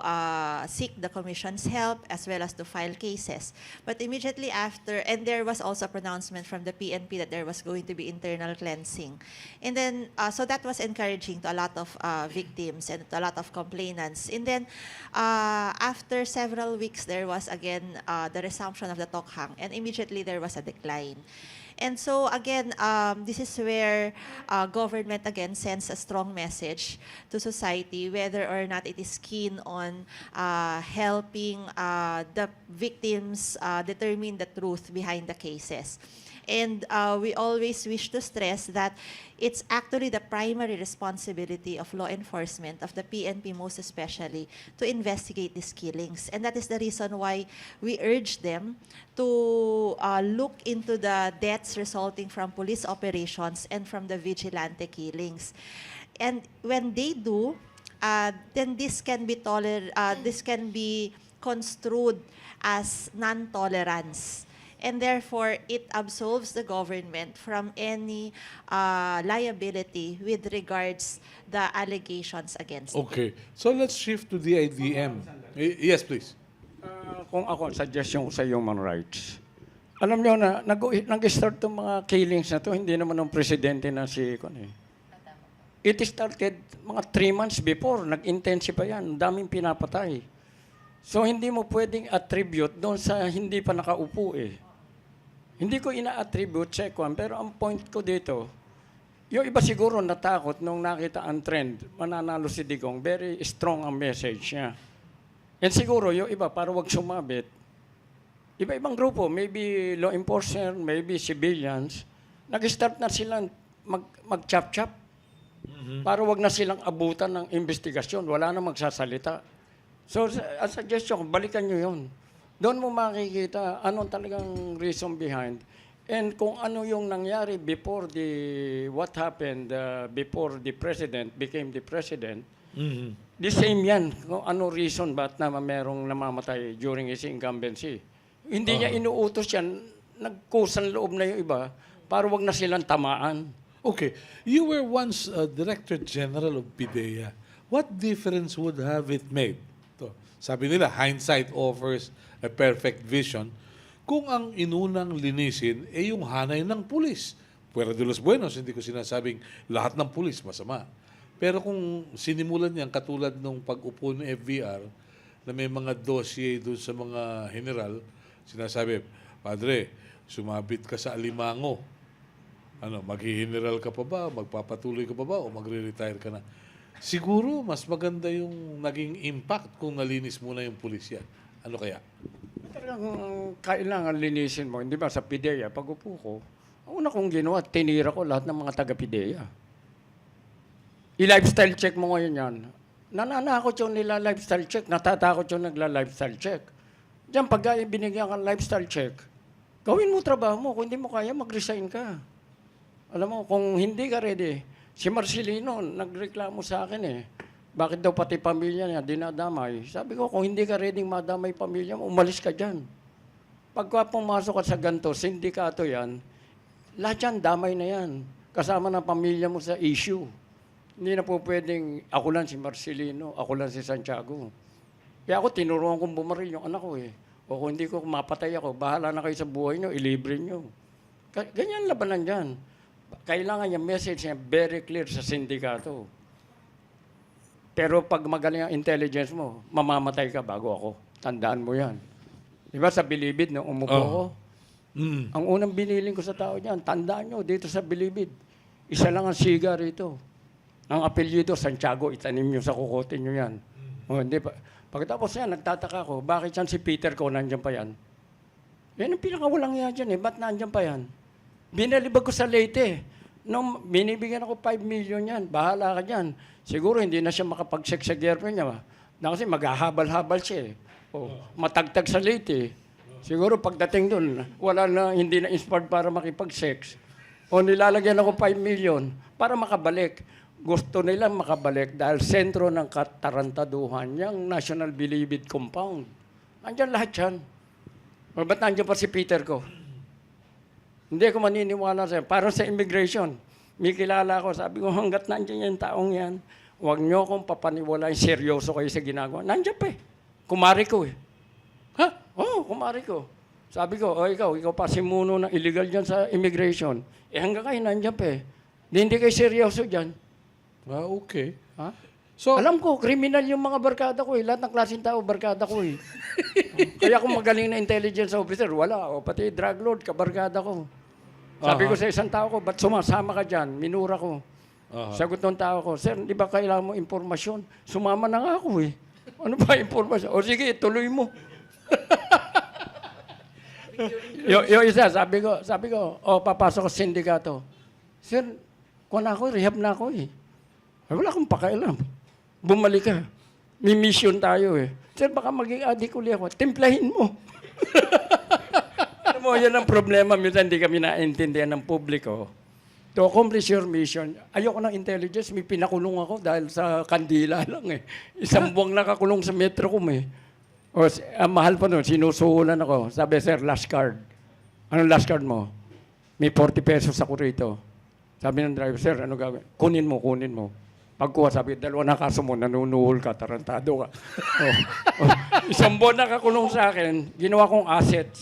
seek the Commission's help as well as to file cases. But immediately after, and there was also a pronouncement from the PNP that there was going to be internal cleansing. And then, so that was encouraging to a lot of victims and to a lot of complainants. And then, after several weeks, there was again the resumption of the Tokhang, and immediately there was a decline. And so again, this is where government again sends a strong message to society whether or not it is keen on helping the victims determine the truth behind the cases. And we always wish to stress that it's actually the primary responsibility of law enforcement, of the PNP most especially, to investigate these killings. And that is the reason why we urge them to look into the deaths resulting from police operations and from the vigilante killings. And when they do, then this can be construed as non-tolerance. And therefore, it absolves the government from any liability with regards the allegations against it. Okay. So let's shift to the DIDM. Yes, please. Kung ako, suggestion ko sa human rights. Alam nyo na, nag-start itong mga killings na to, hindi naman ng presidente na si It started mga 3 months before, nag-intensify yan, ang daming pinapatay. So hindi mo pwedeng attribute doon sa hindi pa nakaupo eh. Hindi ko ina-attribute sa Kwan, pero ang point ko dito, yung iba siguro natakot nung nakita ang trend, mananalo si Digong, very strong ang message niya. And siguro yung iba, para wag sumabit, iba-ibang grupo, maybe law enforcement, maybe civilians, nag-start na silang mag-chop-chop. Para wag na silang abutan ng investigasyon, wala na magsasalita. So, ang suggestion ko, balikan nyo yun. Doon mo makikita anong talagang reason behind. And kung ano yung nangyari before what happened before the president became the president, the same yan. Kung ano reason ba't na merong namamatay during his incumbency. Hindi niya inuutos yan, nagkusang loob na yung iba para wag na silang tamaan. Okay, you were once Director General of PDEA. What difference would have it made? To, sabi nila, hindsight offers a perfect vision. Kung ang inunang linisin ay yung hanay ng pulis. Puwera de los buenos, hindi ko sinasabing lahat ng pulis masama. Pero kung sinimulan niyan katulad nung pag-upo ng FVR na may mga dossier doon sa mga general, sinasabi, Padre, sumabit ka sa alimango. Ano, maghi-general ka pa ba? Magpapatuloy ka pa ba? O magre-retire ka na? Siguro, mas maganda yung naging impact kung nalinis muna yung pulisya. Ano kaya? Talagang kailangan linisin mo. Hindi ba sa PDEA, pag upo ko, ang una kong ginawa, tinira ko lahat ng mga taga-PDEA. I-lifestyle check mo ngayon yan. Nananakot yung nila lifestyle check. Natatakot yung nagla-lifestyle check. Diyan, pag binigyan ka ng lifestyle check, gawin mo trabaho mo. Kung hindi mo kaya, mag-resign ka. Alam mo, kung hindi ka ready, si Marcelino, nagreklamo sa akin eh. Bakit daw pati pamilya niya dinadamay? Sabi ko, kung hindi ka ready madamay pamilya mo, umalis ka dyan. Pagka pumasok ka sa ganito, sindikato yan, lahat yan, damay na yan. Kasama ng pamilya mo sa issue. Hindi na po pwedeng, ako lang si Marcelino, ako lang si Santiago. Kaya ako, tinuruan kong bumaril yung anak ko eh. O kung hindi ko mapatay ako, bahala na kayo sa buhay nyo, ilibre nyo. Ganyan labanan dyan. Kailangan yung message niya very clear sa sindikato. Pero pag magaling ang intelligence mo, mamamatay ka bago ako. Tandaan mo yan. Di ba sa Bilibid, nung umupo ko, ang unang biniling ko sa tao niyan, tandaan nyo, dito sa Bilibid, isa lang ang siga rito. Ang apelyido, Santiago, itanim nyo sa kukote nyo yan. O, hindi pa. Pagkatapos yan, nagtataka ko, bakit yan si Peter ko, nandiyan pa yan? Yan ang pinakawalang yan dyan eh, ba't nandiyan pa yan? Binalibag ko sa Leyte. Nung binibigyan ako 5 million yan, bahala ka dyan. Siguro hindi na siya makapag-sex sa girlfriend niya. Na kasi maghahabal-habal siya eh. O, matagtag sa Leyte. Siguro pagdating doon, wala na, hindi na inspired para makipag-sex. O nilalagyan ako 5 million para makabalik. Gusto nila makabalik dahil sentro ng katarantaduhan yung National Bilibid Compound. Nandiyan lahat yan. O ba't nandiyan pa si Peter ko? Hindi ako maniniwala sa'yo. Parang sa immigration. May kilala ko, sabi ko, hanggat nandiyan yung taong yan, huwag niyo akong papaniwalain, seryoso kayo sa ginagawa. Nandiyan pa eh. Kumari ko eh. Ha? Oo, kumari ko. Sabi ko, ikaw pasimuno ng illegal dyan sa immigration. Eh hanggang kayo nandiyan pa eh. Hindi kayo seryoso dyan. Ah, okay. Ha? So, Alam ko, kriminal yung mga barkada ko eh. Lahat ng klaseng tao, barkada ko eh. Kaya kung magaling na intelligence officer, wala. O pati drug lord, kabarkada ko. Sabi ko sa isang tao ko, ba't sumasama ka dyan? Minura ko. Sagot ng tao ko, sir, di ba kailangan mo impormasyon? Sumama na nga ako eh. Ano ba impormasyon? O sige, tuloy mo. yung isa, sabi ko, papasok sa sindikato. Sir, kung ako, rehab na ako eh. Wala akong pakialam. Bumalik ka. May mission tayo eh. Sir, baka maging adik uli ako. Timplahin mo. Alam mo, yan ang problema. Minsan hindi kami naintindihan ng publiko. To accomplish your mission, ayoko ng intelligence. May pinakulong ako dahil sa kandila lang eh. Isang buwang nakakulong sa Metrocom eh. O, mahal pa nun, sinusuhulan ako. Sabi, sir, last card. Anong last card mo? May 40 pesos ako rito. Sabi ng driver, sir, ano gagawin? Kunin mo. Pagkuha, sabi, 2 na kaso mo, nanunuhol ka, tarantado ka. Isang buwan nakakulong sa akin, ginawa kong asset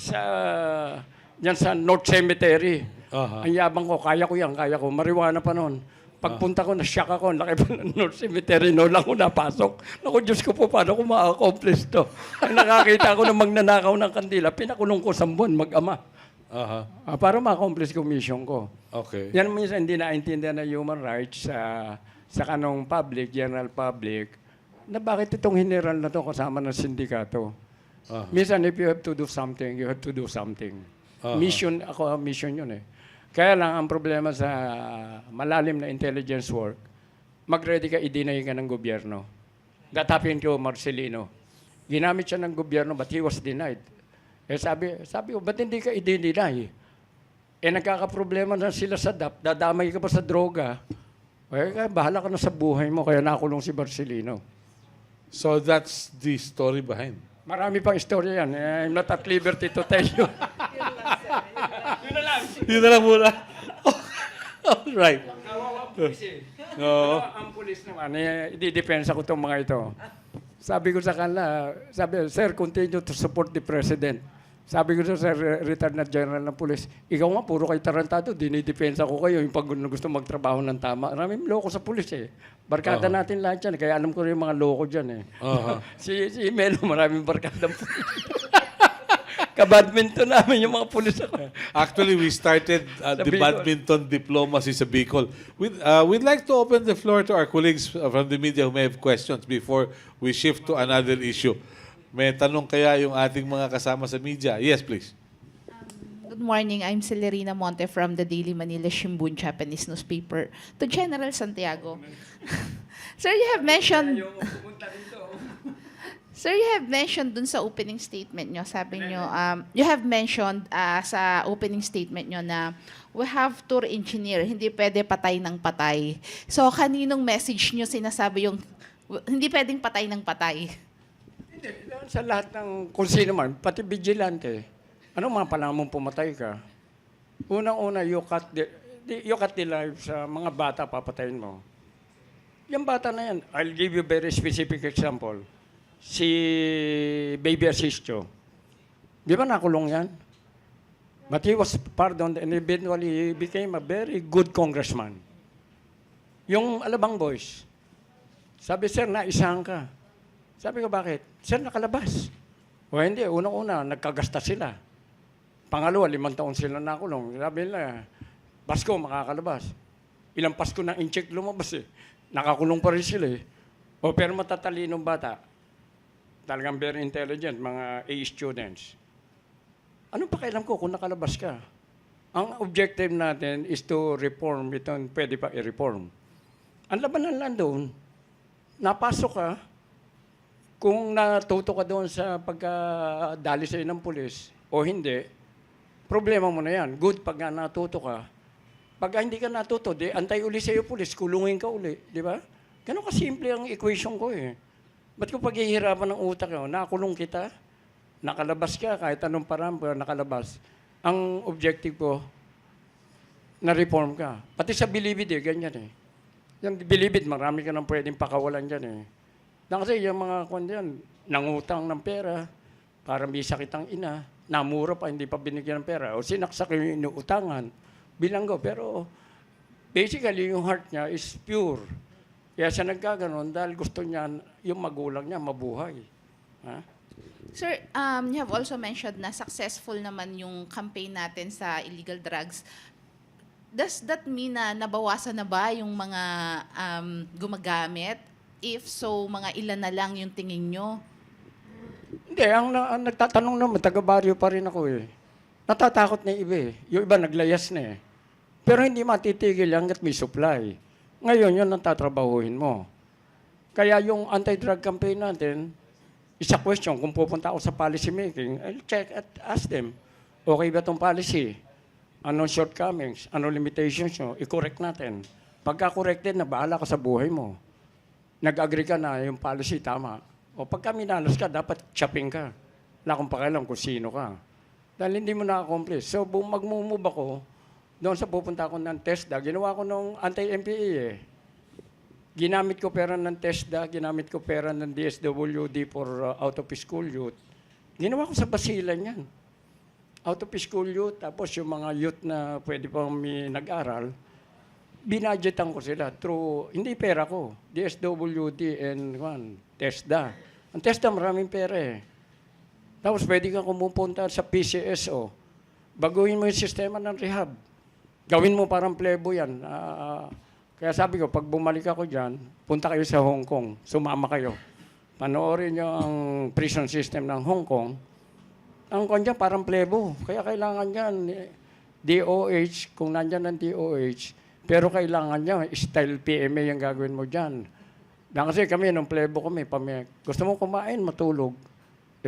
dyan sa North Cemetery. Ang yabang ko, kaya ko. Mariwana pa noon. Pagpunta ko, na-shock ako, laki pa ng North Cemetery, noon lang ako napasok. Naku, Diyos ko po, paano ko ma-accomplish to? Ang nakakita ko ng magnanakaw ng kandila, pinakulong ko 1 buwan, mag-ama. Para ma-accomplish ko mission ko. okay. Yan minsan hindi naintindihan ng human rights sa kanong public, general public, na bakit itong general na to kasama ng sindikato. Minsan, if you have to do something, you have to do something. Mission yun eh. Kaya lang, ang problema sa malalim na intelligence work, mag-ready ka, i-deny ka ng gobyerno. That happened to Marcelino. Ginamit siya ng gobyerno, but he was denied. Eh sabi ko, ba't hindi ka i-deny? Eh nagkakaproblema na sila sa DAP, dadamay ka pa sa droga. Eh, bahala ka na sa buhay mo, kaya nakulong si Marcelino. So that's the story behind. Marami pang istorya yan. I'm not at liberty to tell you. Yun na lang muna. Right. Oo. Ang pulis naman, i-depensa ko itong mga ito. Sabi ko sa kanila, sir, continue to support the president. Sabi ko sa retired na general ng pulis, ikaw nga, puro kayo tarantado, dinidepensa ko kayo yung pag gusto magtrabaho ng tama. Maraming loko sa pulis eh. Barkada natin lahat yan, kaya alam ko rin yung mga loko dyan eh. si Melo, maraming barkada pulis. Kabadminton namin yung mga pulis ako. Actually, we started the Bicol. badminton diplomacy sa Bicol. We'd like to open the floor to our colleagues from the media who may have questions before we shift to another issue. May tanong kaya yung ating mga kasama sa media? Yes, please. Good morning. I'm Celerina Monte from the Daily Manila Shimbun Japanese newspaper. To General Santiago. Sir, you have mentioned... Sir, you have mentioned dun sa opening statement nyo, sabi nyo, you have mentioned sa opening statement nyo na we have tour engineer, hindi pwede patay ng patay. So, kaninong message nyo sinasabi yung hindi pwedeng patay ng patay? Hindi, sa lahat ng kung sino man, pati vigilante. Anong mga pala mong pumatay ka? Unang-una, you cut the life sa mga bata, papatayin mo. Yung bata na yan, I'll give you very specific example. Si Baby Asistio. Di ba nakulong yan? But he was pardoned and eventually he became a very good congressman. Yung Alabang Boys, sabi, sir, naisahan ka. Sabi ko, bakit? Sir, nakalabas. O hindi, unang-una, nagkagasta sila. Pangalawa, 5 taon sila nakulong. Sabi nila, Pasko, makakalabas. Ilang Pasko na incheck lumabas eh. Nakakulong pa rin sila eh. O pero matatalinong bata. Talagang very intelligent, mga A students. Anong pakialam ko kung nakalabas ka? Ang objective natin is to reform ito, pwede pa i-reform. Ang labanan lang doon, napasok ka, kung natuto ka doon sa pagkadali sa'yo ng pulis o hindi, problema mo na yan. Good pag natuto ka. Pag hindi ka natuto, antay uli sa'yo pulis, kulungin ka uli. Di ba? Ganun kasimple ang equation ko eh. Ba't ko paghihirapan ng utak yun? Nakulong kita, nakalabas ka, kahit anong parang nakalabas. Ang objective ko, na-reform ka. Pati sa bilibid ganyan eh. Yung bilibid, marami ka nang pwedeng pakawalan dyan eh. Kasi yung mga kwan yan, nangutang ng pera, para may sakit ang ina, namura pa, hindi pa binigyan ng pera, o sinaksak yung inuutangan, bilanggo. Pero basically, yung heart niya is pure. Kaya siya nagkaganon dahil gusto niya yung magulang niya mabuhay. Ha? Sir, you have also mentioned na successful naman yung campaign natin sa illegal drugs. Does that mean na nabawasan na ba yung mga gumagamit? If so, mga ilan na lang yung tingin nyo? Hindi, ang nagtatanong naman, taga-baryo pa rin ako eh. Natatakot na yung iba eh. Yung iba naglayas na eh. Pero hindi matitigil hanggat may supply. Ngayon, yun ang tatrabahuhin mo. Kaya yung anti-drug campaign natin, isa question, kung pupunta ako sa policy making, I'll check at ask them, okay ba itong policy? Anong shortcomings? Anong limitations nyo? I-correct natin. Pagka corrected na, bahala ka sa buhay mo. Nag-agree ka na yung policy, tama. O pagka minalas ka, dapat chopping ka. Wala akong pakialam kung sino ka. Dahil hindi mo na-accomplish. So, mag-move ako, doon sa pupunta ako ng TESDA, ginawa ko nung anti-MPA eh. Ginamit ko pera ng TESDA, ginamit ko pera ng DSWD for out-of-school youth. Ginawa ko sa basilan yan. Out-of-school youth, tapos yung mga youth na pwede pang may nag-aral, binadgetan ko sila through, hindi pera ko, DSWD and TESDA. Ang TESDA maraming pera eh. Tapos pwede kang kumupunta sa PCSO. Baguhin mo yung sistema ng rehab. Gawin mo parang plebo yan. Kaya sabi ko, pag bumalik ako dyan, punta kayo sa Hong Kong. Sumama kayo. Panoorin nyo ang prison system ng Hong Kong. Ang kanya parang plebo. Kaya kailangan yan, DOH, kung nandyan ang DOH, pero kailangan niya, style PMA yung gagawin mo dyan. Kasi kami, nung plebo kami, gusto mo kumain, matulog.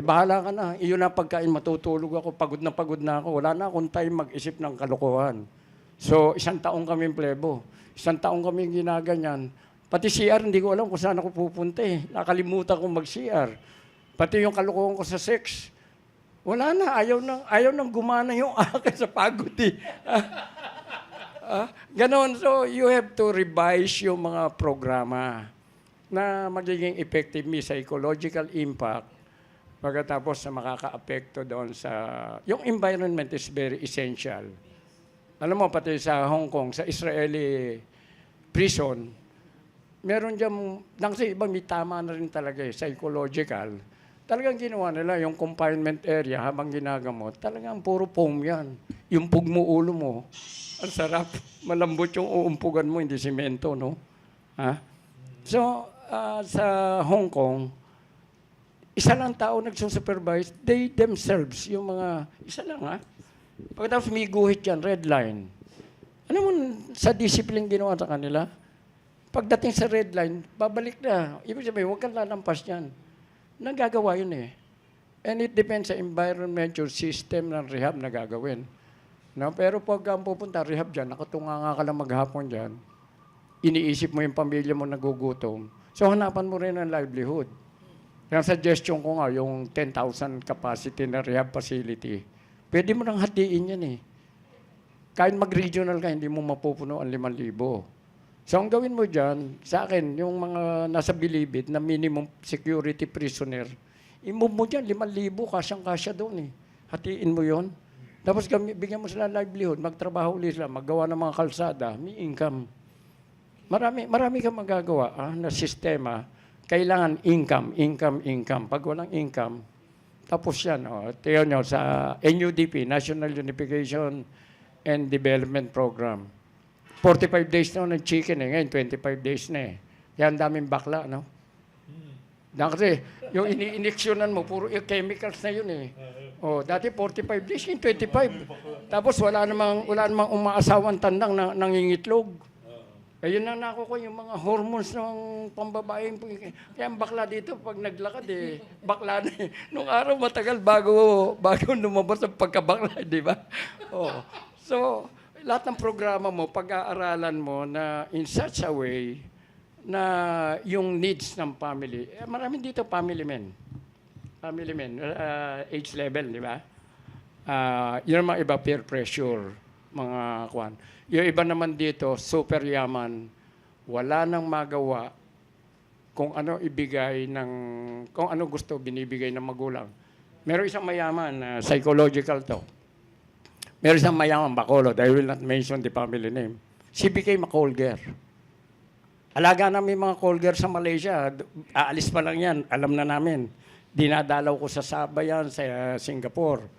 Bahala ka na. Iyon na pagkain, matutulog ako, pagod na ako. Wala na akong time mag-isip ng kalokohan. So, 1 taong kami plebo. 1 taong kami ginaganyan. Pati CR, hindi ko alam kung saan ako pupunta eh. Nakalimutan kong mag-CR. Pati yung kalokohan ko sa sex. Wala na. Ayaw nang gumana yung akin sa pagod eh. Ganon. So, you have to revise yung mga programa na magiging effective may psychological impact pagkatapos na makaka-apekto doon sa... Yung environment is very essential. Alam mo, pati sa Hong Kong, sa Israeli prison, meron dyan, kasi iba may tama na rin talaga psychological. Talagang ginawa nila yung confinement area habang ginagamot, talagang puro foam yan. Yung pug mo, ulo mo, ang sarap. Malambot yung uumpugan mo, hindi simento, no? Ha? So, sa Hong Kong, isa lang tao nagsusupervise, they themselves, yung mga, isa lang ha. Pagkatapos may guhit yan, red line. Ano mo, sa discipline ginawa sa kanila? Pagdating sa red line, babalik na. Ibig sabihin, huwag kang lalampas yan. Nagagawa yun eh. And it depends sa environment, your system ng rehab na gagawin. No? Pero pag ang pupunta rehab dyan, nakatunganga ka lang maghapon dyan, iniisip mo yung pamilya mo nagugutom. So hanapan mo rin ang livelihood. Kaya suggestion ko nga, yung 10,000 capacity na rehab facility, pwede mo nang hatiin yan eh. Kahit mag-regional ka, hindi mo mapupuno ang 5,000. So ang gawin mo dyan, sa akin, yung mga nasa bilibid na minimum security prisoner, i-move mo dyan, 5,000, kasyang-kasya doon eh. Hatiin mo yon. Tapos bigyan mo sila livelihood, magtrabaho ulit sila, maggawa ng mga kalsada, may income. Marami kang magagawa na sistema. Kailangan income. Pag walang income, tapos yan. Tiyan nyo, sa NUDP, National Unification and Development Program. 45 days na ng chicken eh. Ngayon, 25 days na eh. Kaya ang daming bakla, no? Kasi yung ini-injeksyonan mo, puro chemicals na yun eh. Dati 45 days, yung 25. Tapos wala namang umaasawang tandang na nangingitlog. Ayun na nakukuha yung mga hormones ng pambabaeng. Kaya ang bakla dito, pag naglakad eh, bakla na eh. Nung araw matagal bago lumabas ang pagkabakla, di ba? So, lahat ng programa mo, pag-aaralan mo na in such a way na yung needs ng family. Maraming dito family men. Age level, di ba? Yun ang mga iba, peer pressure, mga kwan. Yung iba naman dito, super yaman, wala nang magawa kung ano kung ano gusto binibigay ng magulang. Meron isang mayaman, psychological to. Meron isang mayaman, Bacolod, I will not mention the family name. She became a call girl. Alaga namin mga call girl sa Malaysia, aalis pa lang yan, alam na namin. Dinadalaw ko sa Sabah yan, sa Singapore.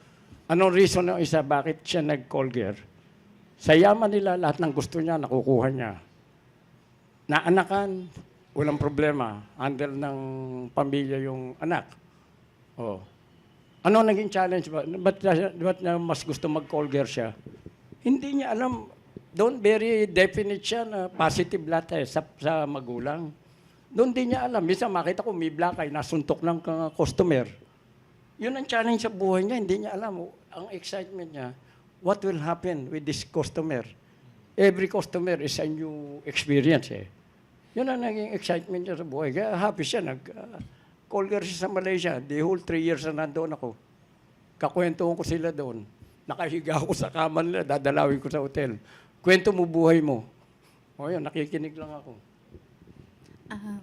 Anong reason ng isa, bakit siya nag-call girl? Sa yaman nila, lahat ng gusto niya, nakukuha niya. Naanakan, walang problema. Handle ng pamilya yung anak. Ano naging challenge ba? Ba't niya mas gusto mag-call girl siya? Hindi niya alam. Doon very definite siya na positive lahat sa magulang. Doon din niya alam. Minsan makita ko may black eye, nasuntok ng customer. Yun ang challenge sa buhay niya. Hindi niya alam. Ang excitement niya, what will happen with this customer? Every customer is a new experience eh. Yun ang naging excitement niya sa buhay. Kaya happy siya. Call girl siya sa Malaysia. The whole 3 years na nandoon ako. Kakwentuhan ko sila doon. Nakahiga ako sa kama nila. Dadalawin ko sa hotel. Kwento mo buhay mo. Yun, nakikinig lang ako.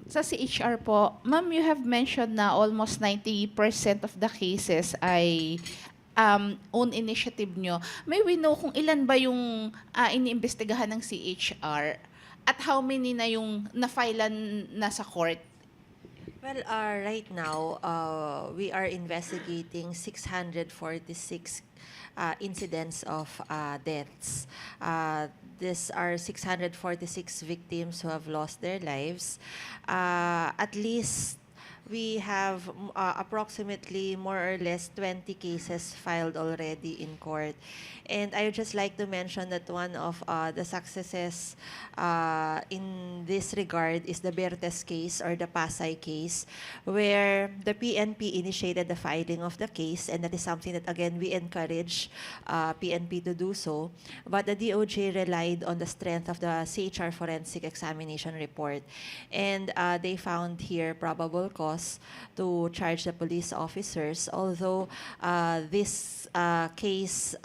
Sa CHR po, ma'am, you have mentioned na almost 90% of the cases ay own initiative nyo. May we know kung ilan ba yung iniimbestigahan ng CHR at how many na yung na-filean na sa court? Well, right now, we are investigating 646 incidents of deaths. These are 646 victims who have lost their lives. At least we have approximately more or less 20 cases filed already in court. And I would just like to mention that one of the successes in this regard is the Bertes case or the Pasay case, where the PNP initiated the filing of the case, and that is something that, again, we encourage PNP to do so. But the DOJ relied on the strength of the CHR forensic examination report. And they found here probable cause cause to charge the police officers, although this case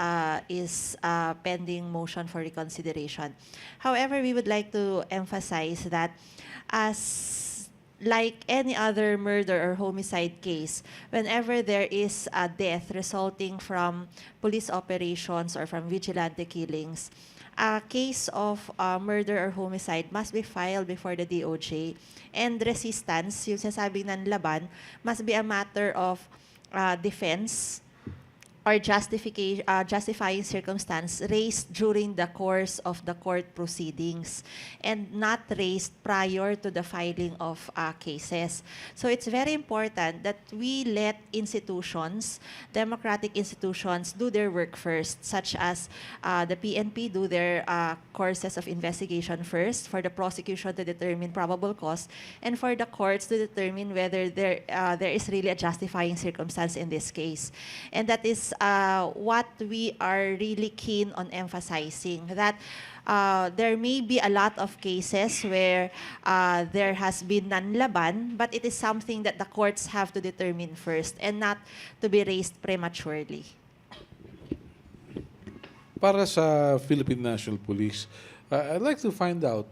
is pending motion for reconsideration. However, we would like to emphasize that as like any other murder or homicide case, whenever there is a death resulting from police operations or from vigilante killings, a case of murder or homicide must be filed before the DOJ, and resistance, yung sasabing ng laban, must be a matter of defense or justifying circumstance raised during the course of the court proceedings and not raised prior to the filing of cases. So it's very important that we let institutions, democratic institutions, do their work first, such as the PNP do their courses of investigation first for the prosecution to determine probable cause, and for the courts to determine whether there is really a justifying circumstance in this case. And that is what we are really keen on emphasizing, that there may be a lot of cases where there has been nanlaban, but it is something that the courts have to determine first and not to be raised prematurely. Para sa Philippine National Police, I'd like to find out,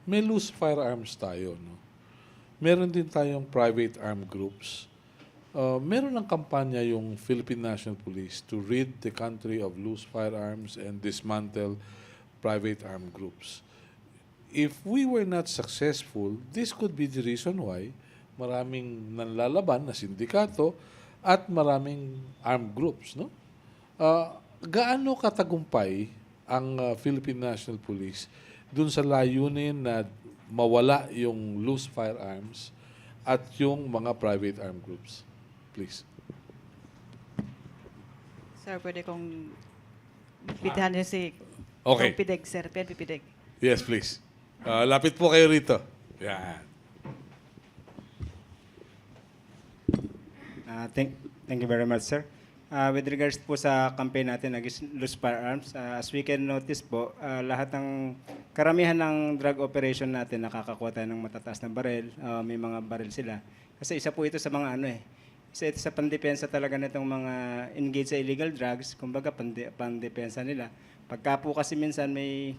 may loose firearms tayo, no? Meron din tayong private armed groups. Meron ng kampanya yung Philippine National Police to rid the country of loose firearms and dismantle private armed groups. If we were not successful, this could be the reason why maraming nanlalaban na sindikato at maraming armed groups, no? Gaano katagumpay ang Philippine National Police dun sa layunin na mawala yung loose firearms at yung mga private armed groups? Please. Sir, pwede kong bitahan niyo si Okay. PDEG, sir. PDEG. Yes, please. Lapit po kayo rito. Yan. Thank you very much, sir. With regards po sa campaign natin against loose firearms, as we can notice po, lahat ng karamihan ng drug operation natin nakakakuha tayo ng matataas na baril, may mga baril sila. Kasi isa po ito sa mga isa ito sa pandepensa talaga nitong mga engaged sa illegal drugs, kumbaga pandepensa nila. Pagka po kasi minsan may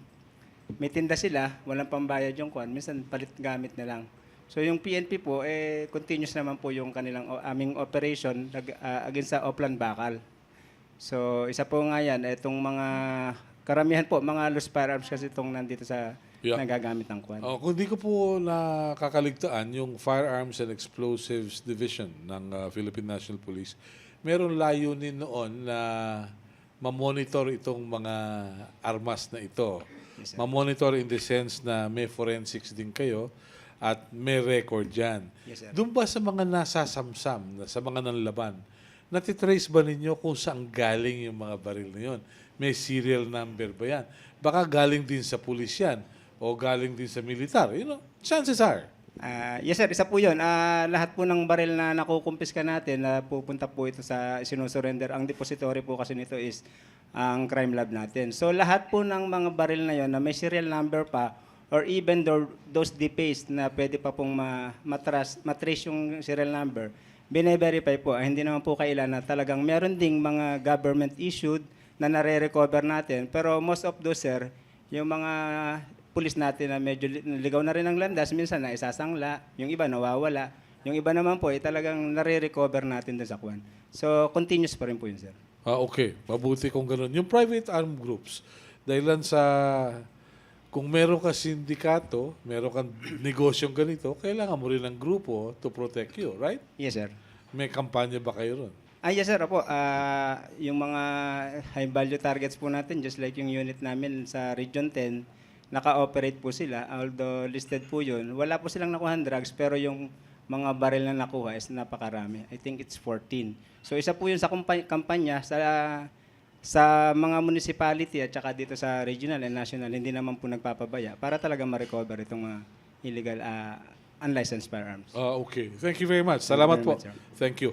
tinda sila, walang pambayad yung kwan, minsan palit gamit na lang. So yung PNP po, continuous naman po yung aming operation against sa Oplan Bakal. So isa po nga yan, itong mga karamihan po, mga loose firearms kasi itong nandito sa nagagamit ng kwan. Kung di ko po nakakaligtaan, yung Firearms and Explosives Division ng Philippine National Police, meron layunin noon na ma-monitor itong mga armas na ito. Yes, sir. Ma-monitor in the sense na may forensics din kayo at may record dyan. Yes, sir. Doon ba sa mga nasasamsam, sa mga nanlaban, natitrace ba ninyo kung saan galing yung mga baril na yun? May serial number ba yan? Baka galing din sa pulis yan o galing din sa militar. Chances are. Yes sir, isa po yun. Lahat po ng baril na nakukumpiska natin, pupunta po ito sa sinusurrender. Ang depository po kasi nito is ang crime lab natin. So lahat po ng mga baril na yon na may serial number pa, or even those DPs na pwede pa pong matrace yung serial number, bine-verify po. Hindi naman po kailan na talagang meron ding mga government issued na nare-recover natin. Pero most of those, sir, yung mga pulis natin na medyo ligaw na rin ang landas, minsan na isasangla, yung iba nawawala, yung iba naman po talagang nare-recover natin doon sa kwan. So, continuous pa rin po yun, sir. Okay. Mabuti kung ganun. Yung private armed groups, dahilan sa kung meron ka sindikato, meron kang negosyong ganito, kailangan mo rin ng grupo to protect you, right? Yes, sir. May kampanya ba kayo ron? Yes, sir. Opo. Yung mga high-value targets po natin, just like yung unit namin sa Region 10, naka-operate po sila, although listed po yun. Wala po silang nakuha drugs, pero yung mga baril na nakuha is napakarami. I think it's 14. So isa po yun sa kampanya sa mga municipality at saka dito sa regional and national, hindi naman po nagpapabaya para talaga ma-recover itong mga illegal unlicensed firearms. Okay. Thank you very much. Salamat po. Thank you very much, sir. Thank you.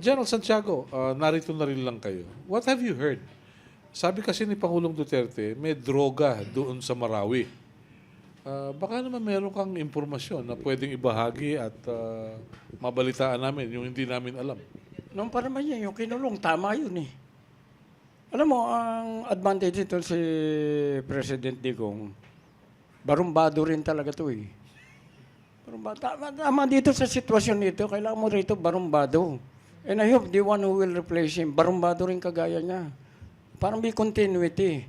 General Santiago, narito na rin lang kayo. What have you heard? Sabi kasi ni Pangulong Duterte, may droga doon sa Marawi. baka naman meron kang impormasyon na pwedeng ibahagi at mabalitaan namin yung hindi namin alam. Noong pa naman yan, yung kinulong, tama yun eh. Alam mo, ang advantage ito si President Digong, barumbado rin talaga to eh. Tama dito sa sitwasyon nito, kailangan mo rito barumbado. And I hope the one who will replace him, barumbado rin kagaya niya. Parang may continuity.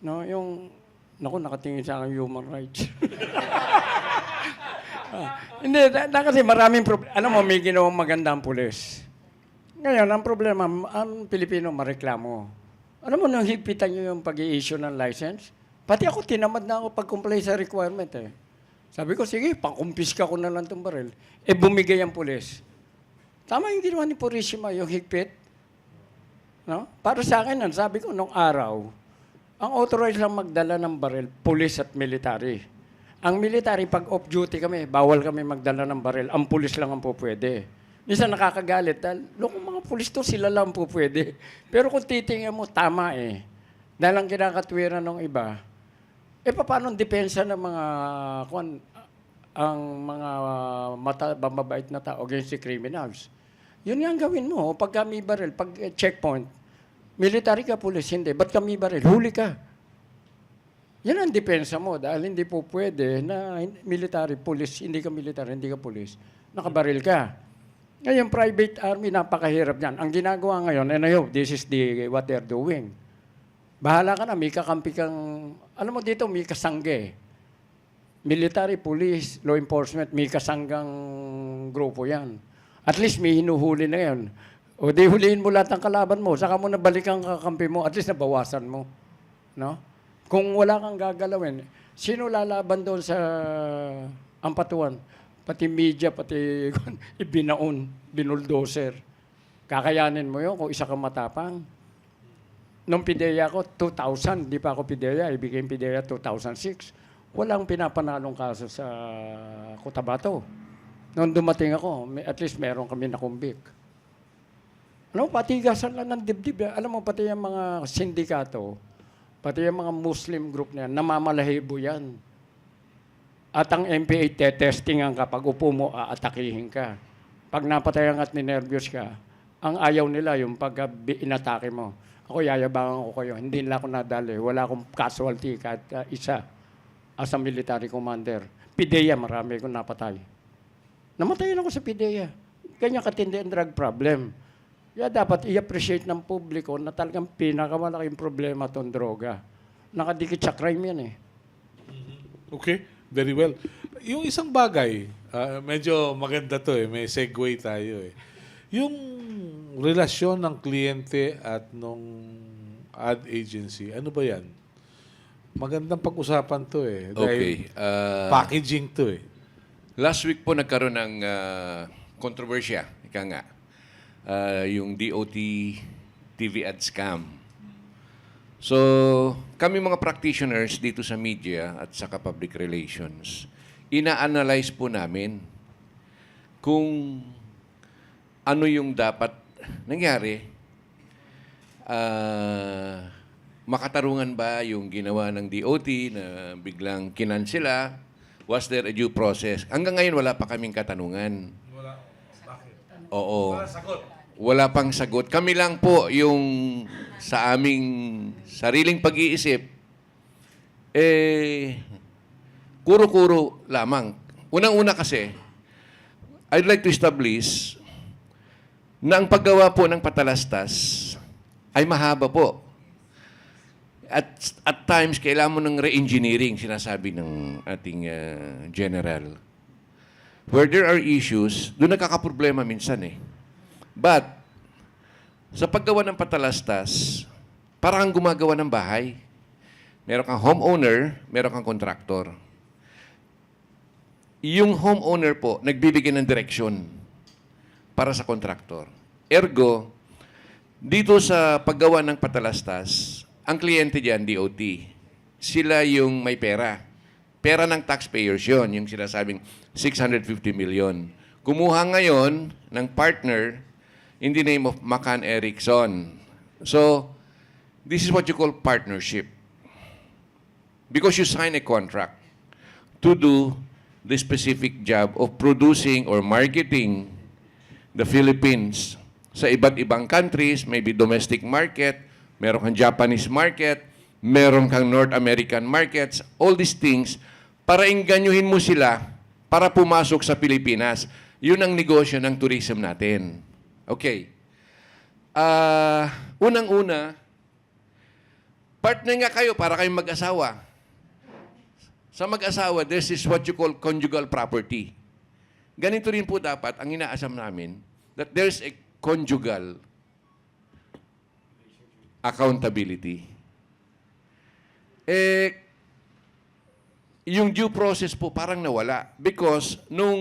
No, yung, naku, nakatingin sa akin human rights. Hindi, kasi maraming problema. Alam mo, may ginawang magandang pulis. Ngayon, ang problema, ang Pilipino mareklamo. Alam mo, nung higpitan nyo yung pag-i-issue ng license, pati ako, tinamad na ako pag-comply sa requirement eh. Sabi ko, sige, pang-kumpiska ko na lang itong baril. Eh, bumigay ang pulis. Tama yung ginawa ni Purisima, yung higpit. No? Para sa akin, sabi ko, nung araw, ang authorized lang magdala ng baril, pulis at military. Ang military, pag off-duty kami, bawal kami magdala ng baril. Ang pulis lang ang po pwede. Minsan nakakagalit. Loko, mga pulis to, sila lang po pwede. Pero kung titingnan mo, tama eh. Dahil ang kinakatwiran ng iba, paano ang depensa ng mga, ang mga mababait na tao against the criminals? Yun nga ang gawin mo. Pag kami baril, pag checkpoint, military ka, pulis, hindi. Ba't kami baril? Huli ka. Yan ang depensa mo dahil hindi po pwede na military, pulis, hindi ka military, hindi ka pulis, nakabaril ka. Ngayon, private army, napakahirap yan. Ang ginagawa ngayon, and I hope this is what they're doing. Bahala ka na, may kakampi kang, alam mo dito, may kasangge. Military, police, law enforcement, may kasanggang grupo yan. At least may hinuhuli na yan. O di huliin mo lahat ng kalaban mo, saka mo nabalik ang kakampi mo, at least nabawasan mo. No? Kung wala kang gagalawin, sino lalaban doon sa ampatuan? Pati media, pati ibinaon, binuldoser. Kakayanin mo yun kung isa kang matapang. Nung PDEA ko, 2000, di pa ako PDEA, I became PDEA 2006. Walang pinapanalong kaso sa Cotabato. Nung dumating ako, at least meron kami nakumbik. Ano, patigasan lang ng dibdib. Alam mo, pati yung mga sindikato, pati yung mga Muslim group na yan, namamalahibo yan. At ang MPA testingan ka, pag upo mo, aatakihin ka. Pag napatayan at ninervyos ka, ang ayaw nila yung pag inatake mo. Ako, yayabangan ko kayo. Hindi nila ako nadali. Wala akong casualty kahit isa as a military commander. PDEA, marami akong napatay. Namatayan ako sa PDEA. Ganyan katindi ang drug problem. Kaya dapat i-appreciate ng publiko na talagang pinakamalaking problema itong droga. Nakadikit sa crime yan eh. Okay, very well. Yung isang bagay, medyo maganda to eh, may segue tayo eh. Yung relasyon ng kliyente at nung ad agency, ano ba yan? Magandang pag-usapan to eh. Dahil packaging to eh. Last week po nagkaroon ng kontrobersya, ika nga. Yung DOT TV ad scam. So, kami mga practitioners dito sa media at saka public relations, ina-analyze po namin kung ano yung dapat nangyari. Makatarungan ba yung ginawa ng DOT na biglang kinansela? Was there a due process? Hanggang ngayon, wala pa kaming katanungan. Wala. Bakit? Oo. Wala sagot. Wala pang sagot. Kami lang po yung sa aming sariling pag-iisip, kuro-kuro lamang. Unang-una kasi, I'd like to establish na ang paggawa po ng patalastas ay mahaba po. At times, kailangan mo ng re-engineering, sinasabi ng ating general. Where there are issues, doon nagkakaproblema minsan eh. But, sa paggawa ng patalastas, parang gumagawa ng bahay. Meron kang homeowner, meron kang contractor. Yung homeowner po, nagbibigay ng direksyon para sa contractor. Ergo, dito sa paggawa ng patalastas, ang kliyente diyan, DOT, sila yung may pera. Pera ng taxpayers yon, yung sinasabing 650 million. Kumuha ngayon ng partner in the name of McCann Erickson. So, this is what you call partnership. Because you sign a contract to do the specific job of producing or marketing the Philippines sa iba't ibang countries, maybe domestic market, meron kang Japanese market, meron kang North American markets, all these things, para enganyuhin mo sila para pumasok sa Pilipinas. Yun ang negosyo ng tourism natin. Okay. Unang-una, partner nga kayo para kayong mag-asawa. Sa mag-asawa, this is what you call conjugal property. Ganito rin po dapat ang inaasam namin that there's a conjugal accountability. Yung due process po parang nawala because nung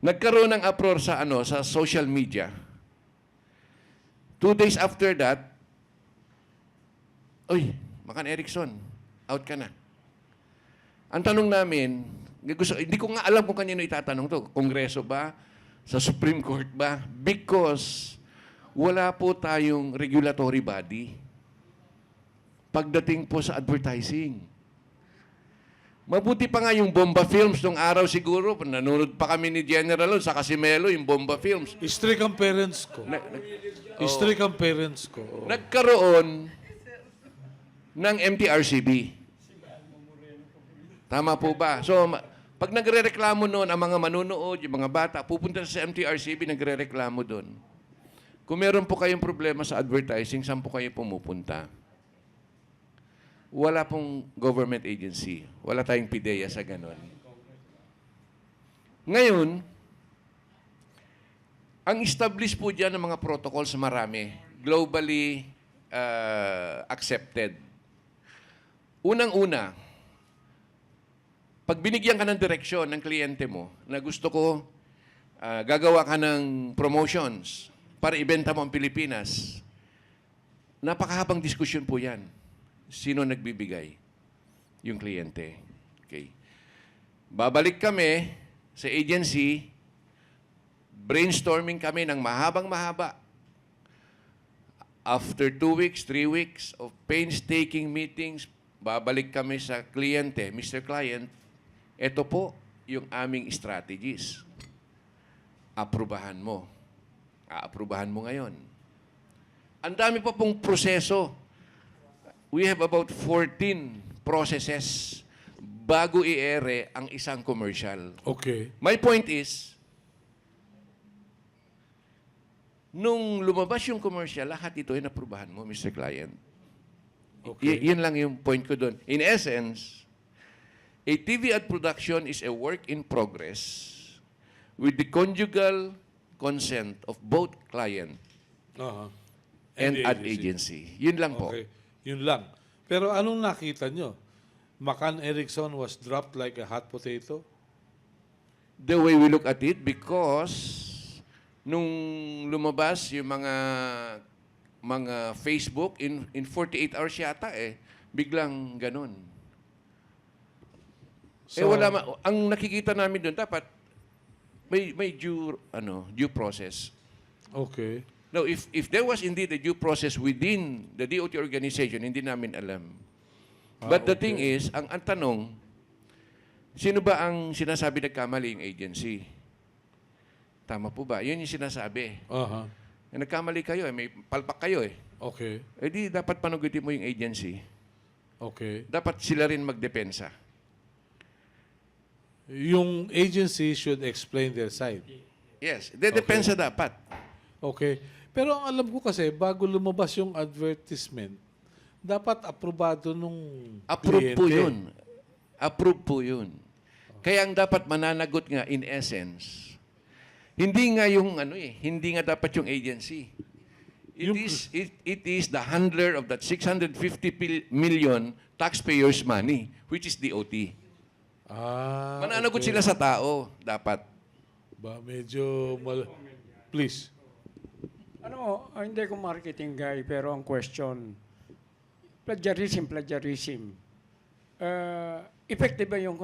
nagkaroon ng uproar sa sa social media, 2 days after that, Makan Erickson, out ka na. Ang tanong namin, hindi ko nga alam kung kanino itatanong to. Kongreso ba? Sa Supreme Court ba? Because wala po tayong regulatory body pagdating po sa advertising. Mabuti pa nga yung Bomba Films nung araw siguro, nanonood pa kami ni General sa Casimelo, yung Bomba Films. Strict ang parents ko. Strict ang parents ko. Nagkaroon ng MTRCB. Tama po ba? So, pag nagre-reklamo noon ang mga manunood, yung mga bata, pupunta sa MTRCB, nagre-reklamo doon. Kung meron po kayong problema sa advertising, saan po kayo pumupunta? Wala pong government agency. Wala tayong PDEA sa ganon. Ngayon, ang establish po dyan ng mga protocols marami, globally accepted. Unang-una, pag binigyan ka ng direksyon ng kliyente mo na gusto ko, gagawa ka ng promotions para ibenta mo ang Pilipinas, napakahabang diskusyon po yan. Sino nagbibigay? Yung kliyente. Okay. Babalik kami sa agency, brainstorming kami ng mahabang-mahaba. After 2 weeks, 3 weeks of painstaking meetings, babalik kami sa kliyente, Mr. Client, ito po yung aming strategies. Aprubahan mo. Aaprubahan mo ngayon. Ang dami pa pong proseso. We have about 14 processes bago i-ere ang isang commercial. Okay. My point is, nung lumabas yung commercial, lahat ito ay naprubahan mo, Mr. Client. Okay. Yun lang yung point ko doon. In essence, a TV ad production is a work in progress with the conjugal consent of both client and the ad agency. Yun lang po. Okay. Yun lang. Pero anong nakita nyo? McCann Erickson was dropped like a hot potato? The way we look at it, because nung lumabas yung mga Facebook in 48 hours yata biglang ganun. So, Ang nakikita namin doon dapat may due process. Okay. Now, if there was indeed a due process within the DOT organization, hindi namin alam. But the thing is, ang tanong, sino ba ang sinasabi nagkamali yung agency? Tama po ba? Yun yung sinasabi. Nagkamali kayo, may palpak kayo Okay. di dapat panugutin mo yung agency. Okay. Dapat sila rin magdepensa. Yung agency should explain their side. Yes, depensa dapat. Okay. Pero ang alam ko kasi, bago lumabas yung advertisement, dapat aprobado nung Approve po kliyente. yun. Approve po yun. Kaya ang dapat mananagot nga in essence, hindi nga yung hindi nga dapat yung agency. It is the handler of that 650 million taxpayers' money, which is DOT. Mananagot sila sa tao, dapat. Medyo please. Hindi ko marketing guy, pero ang question, plagiarism. Effective ba yung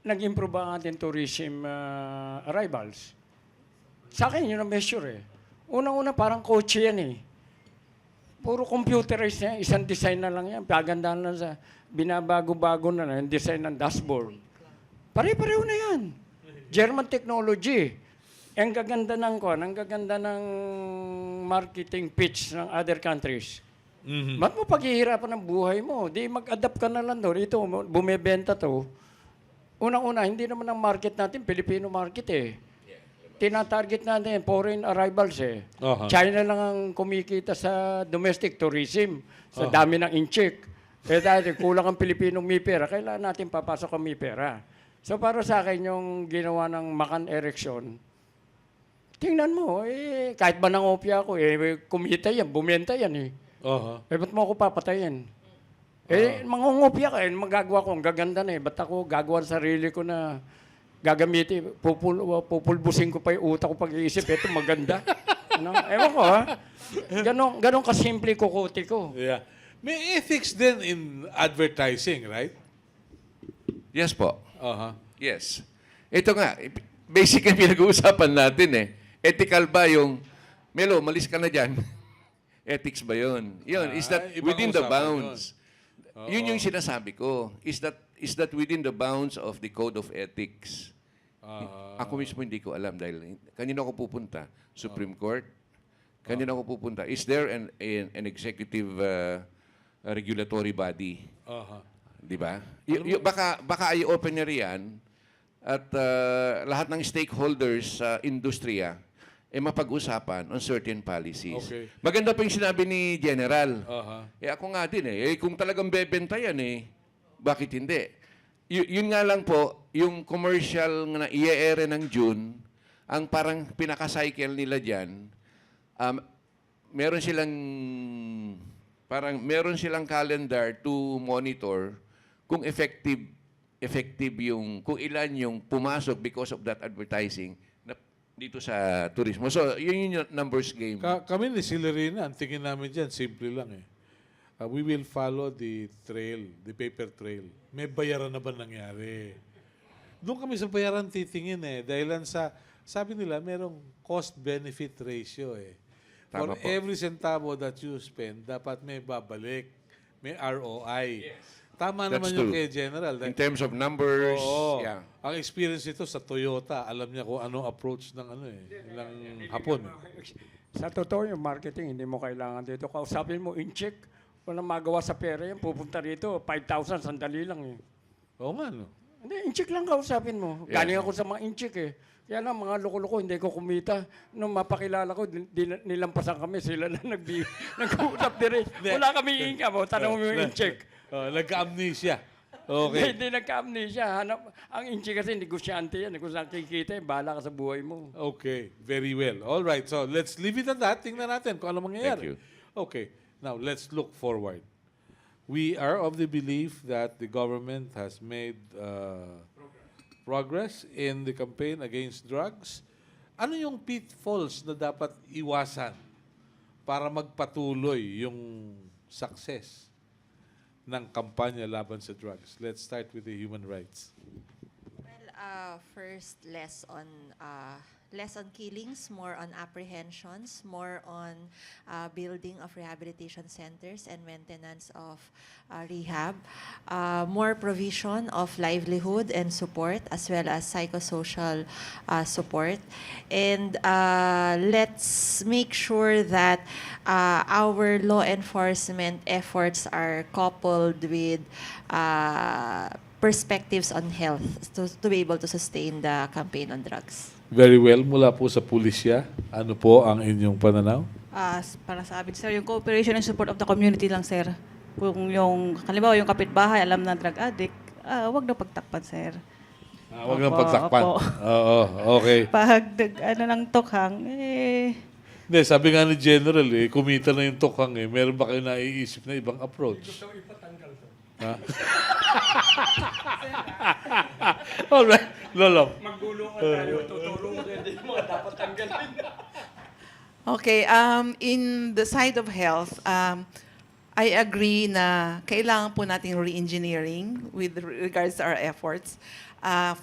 nag-improve ang ating tourism arrivals? Sa akin, yun ang measure Unang-una, parang kotse yan Puro computerized na, isang design na lang yan. Pagandahan lang sa binabago-bago na lang, yung design ng dashboard. Pare-pareho na yan. German technology. Ang gaganda ng ang gaganda ng marketing pitch ng other countries. Ba't mo paghihirapan ng buhay mo? Di mag-adapt ka na lang doon. Ito, bumebenta to. Unang-una, hindi naman ang market natin, Filipino market eh. Tinatarget natin, foreign arrivals eh. China lang ang kumikita sa domestic tourism, sa dami ng incheck. Eh dahil kulang ang Pilipinong may pera, kailangan natin papasok ang may pera. So para sa akin yung ginawa ng Macan Erection, tingnan mo, eh, kahit ba nangopya ako, eh, kumita yan, bumenta yan eh. Eh, ba't mo ako papatayin? Eh, mangungopya ka, eh, magagawa ko, ang gaganda na eh. Ba't ako gagawa sa sarili ko na gagamitin, pupulbusin ko pa yung utak ko pag-iisip, eto maganda. Ano? Ewan ko ha. Ganon kasimple kukuti ko. Yeah. May ethics din in advertising, right? Yes po. Uh-huh. Yes. Ito nga, basically pinag-uusapan natin eh. Ethical ba yung, Melo, malis ka na dyan. Ethics ba yun? Yun, is that ibang within the usapan bounds? Yun yung sinasabi ko. Is that within the bounds of the code of ethics? Ako mismo hindi ko alam dahil kanino ako pupunta? Supreme Court? Kanino ako pupunta? Is there an executive regulatory body? Di ba? Baka i-open niya riyan at lahat ng stakeholders sa industriya mapag-usapan on certain policies. Okay. Maganda pa yung sinabi ni General. Ako nga din kung talagang bebenta yan bakit hindi? Yun nga lang po, yung commercial na i-ere ng June, ang parang pinaka-cycle nila dyan, meron silang calendar to monitor kung effective kung ilan yung pumasok because of that advertising dito sa turismo. So, yun yung numbers game. Kami ni Silerina, ang tingin namin dyan, simple lang eh. We will follow the trail, the paper trail. May bayaran na ba nangyari? Doon kami sa bayaran titingin eh. Dahilan sa, sabi nila, merong cost-benefit ratio eh. Tama For po. every centavo that you spend, dapat may babalik. May ROI. Tama That's naman yung true. kay General. In terms of numbers, Oo. yeah. Ang experience nito sa Toyota, alam niya kung anong approach ng ng Hapon. Sa totoo, yung marketing, hindi mo kailangan dito. Kausapin mo, in-check. Walang magawa sa pera yan. Pupunta rito, 5,000, sandali lang eh. Oo nga, no? Hindi, in-check lang kausapin mo. Yeah. Galing ako sa mga in-check eh. Kaya lang, mga loko-loko, hindi ko kumita. Nung mapakilala ko, nilampasan kami. Sila na nag-uusap din. Wala kami income. Tanong mo yung in-check. Nagka-amnesia. Okay. Hindi nagka-amnesia. Ang in-check kasi negosyante yan. Kung saan kikita, bahala ka sa buhay mo. Okay, very well. All right, so let's leave it at that. Tingnan natin kung ano mangyayari. Thank you. Okay, now let's look forward. We are of the belief that the government has made progress in the campaign against drugs. Ano yung pitfalls na dapat iwasan para magpatuloy yung success ng kampanya laban sa drugs? Let's start with the human rights. Well, first, less on killings, more on apprehensions, more on building of rehabilitation centers and maintenance of rehab, more provision of livelihood and support, as well as psychosocial support. And let's make sure that our law enforcement efforts are coupled with perspectives on health to be able to sustain the campaign on drugs. Very well. Mula po sa pulisya, ano po ang inyong pananaw? Para sa amin, sir, yung cooperation and support of the community lang, sir. Kung yung, halimbawa, yung kapitbahay, alam na drug addict, wag na pagtakpan, sir. Huwag nang Opo, pagtakpan. opo. Oo, okay. Pag ng tokhang, Hindi, sabi nga ni General, kumita na yung tokhang Meron ba kayo naiisip na ibang approach? Ha? Alright, Lolo. Magulungan tayo, tutulong din mga dapat tanggalin. Okay, in the side of health, I agree na kailangan po nating re-engineering with regards to our efforts.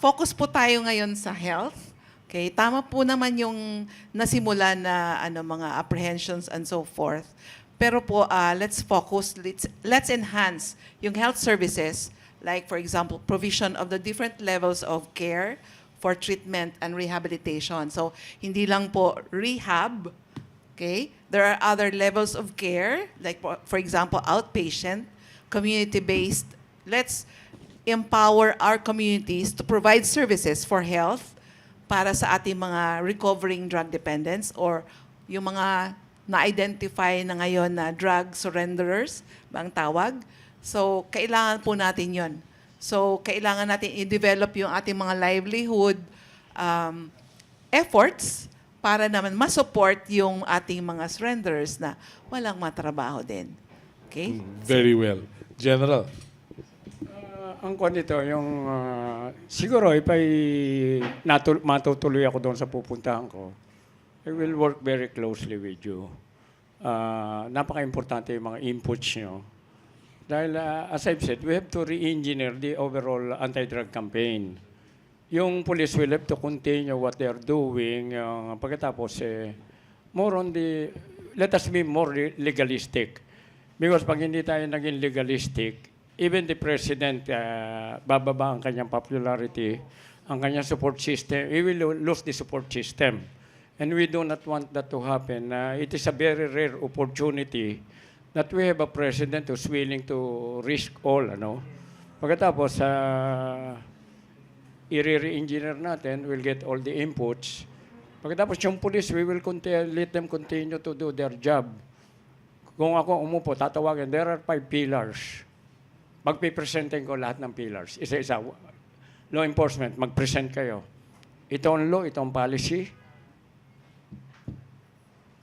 Focus po tayo ngayon sa health. Okay, tama po naman yung nasimula na mga apprehensions and so forth. Pero po, let's focus, let's enhance yung health services, like for example, provision of the different levels of care for treatment and rehabilitation. So, hindi lang po rehab, okay? There are other levels of care, like for example, outpatient, community-based. Let's empower our communities to provide services for health para sa ating mga recovering drug dependents or yung mga na-identify na ngayon na drug surrenderers, bang tawag. So, kailangan po natin yon. So, kailangan natin i-develop yung ating mga livelihood efforts para naman ma-support yung ating mga surrenderers na walang matrabaho din. Okay? Very well. General. Ang kwan nito, yung siguro if matutuloy ako doon sa pupuntahan ko, I will work very closely with you. Napaka-importante yung mga inputs nyo. Dahil, as I've said, we have to re-engineer the overall anti-drug campaign. Yung police will have to continue what they are doing. Pagkatapos, more on the, let us be more legalistic. Because pag hindi tayo naging legalistic, even the president, bababa ang kanyang popularity, ang kanyang support system, we will lose the support system. And we do not want that to happen. It is a very rare opportunity that we have a president who's willing to risk all. Pagkatapos, i-re-engineer natin, we'll get all the inputs. Pagkatapos yung police, we will let them continue to do their job. Kung ako umupo, tatawagin, there are 5 pillars. Magpipresentin ko lahat ng pillars. Isa-isa. Law enforcement, mag-present kayo. Ito ang law, ito ang policy.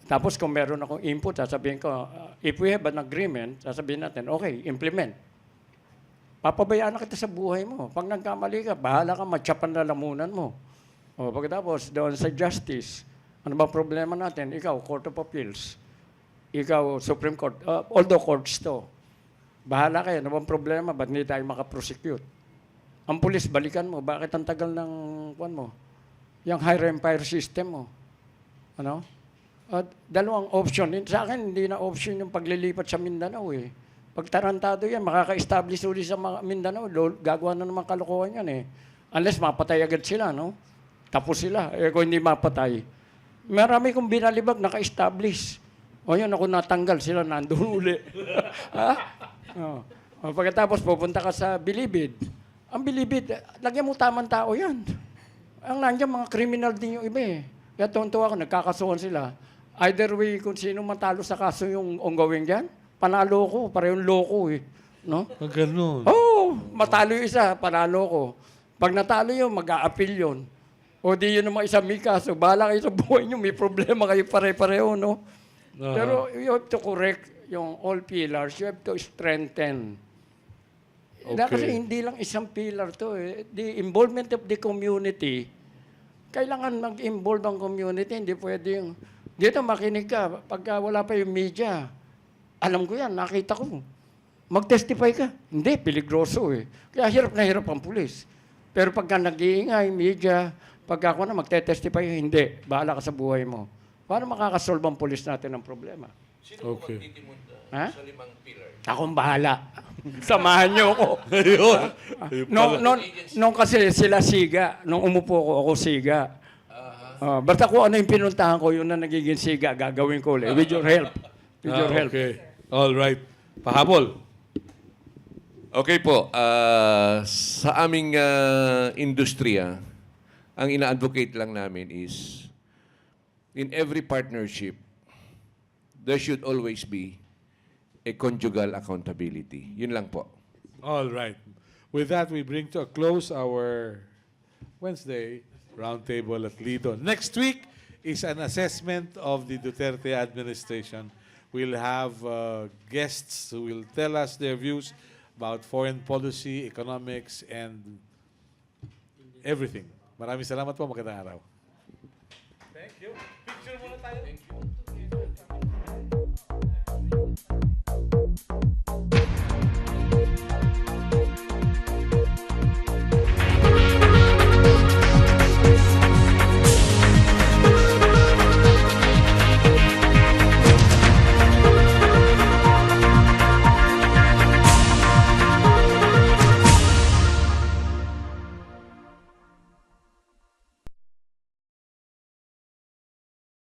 Tapos kung meron akong input, sasabihin ko, if we have an agreement, sasabihin natin, okay, implement. Papabayaan na kita sa buhay mo. Pag nagkamali ka, bahala ka, matyapan na lamunan mo. O, pagkatapos, doon sa justice, ano ba problema natin? Ikaw, Court of Appeals. Ikaw, Supreme Court. Although courts to. Bahala kayo, ano bang problema? Ba't hindi tayo makaprosecute? Ang pulis, balikan mo. Bakit ang tagal ng, mo? Yung higher empire system mo. Ano? Dalawang option. Sa akin, hindi na option yung paglilipat sa Mindanao eh. Pag tarantado yan, makaka-establish ulit sa mga Mindanao, gagawa na naman kalokohan yan eh. Unless mapatay agad sila, no? Tapos sila. Kung hindi mapatay. Marami kong binalibag, naka-establish. O yun, ako natanggal, sila nandun uli. Pagkatapos, pupunta ka sa Bilibid. Ang Bilibid, lagyan mo tamang tao yan. Ang nandiyan, mga criminal din yung iba eh. Kaya tuwan-tuwa ako, nagkakasuhan sila. Either way, kung sino matalo sa kaso yung ongoing dyan, panalo ko, parehong loko eh. No? Ganun. Oo, matalo yung isa, panalo ko. Pag natalo yun, mag-a-appeal yun. O di yun naman isang may kaso, bahala kayo sa buhay nyo, may problema kayo pare-pareho, no? Pero you have to correct yung all pillars, you have to strengthen. Okay. Kasi hindi lang isang pillar to eh. The involvement of the community, kailangan mag-involve ang community, hindi pwede yung dito makinig ka, pagka wala pa yung media, alam ko yan, nakita ko. Mag-testify ka. Hindi, peligroso eh. Kaya hirap na hirap ang pulis. Pero pagka nag-iingay, media, pagka ako na magte-testify, hindi. Bahala ka sa buhay mo. Paano makakasolve ang pulis natin ng problema? Sino Okay. magtitimod Ha? sa 5 pillar? Akong bahala. Samahan niyo ako. Ayun. Nung kasi sila siga, nung umupo ako siga. Basta kung ano yung pinuntahan ko, yun na nagiging siga, gagawin ko ulit. With your help. With your help. Okay. All right. Pahabol. Okay po. Sa aming industriya, ang ina-advocate lang namin is in every partnership, there should always be a conjugal accountability. Yun lang po. All right. With that, we bring to a close our Wednesday Roundtable at Lido. Next week is an assessment of the Duterte administration. We'll have guests who will tell us their views about foreign policy, economics, and everything. Maraming salamat po. Magandang araw. Thank you. Picture muna tayo.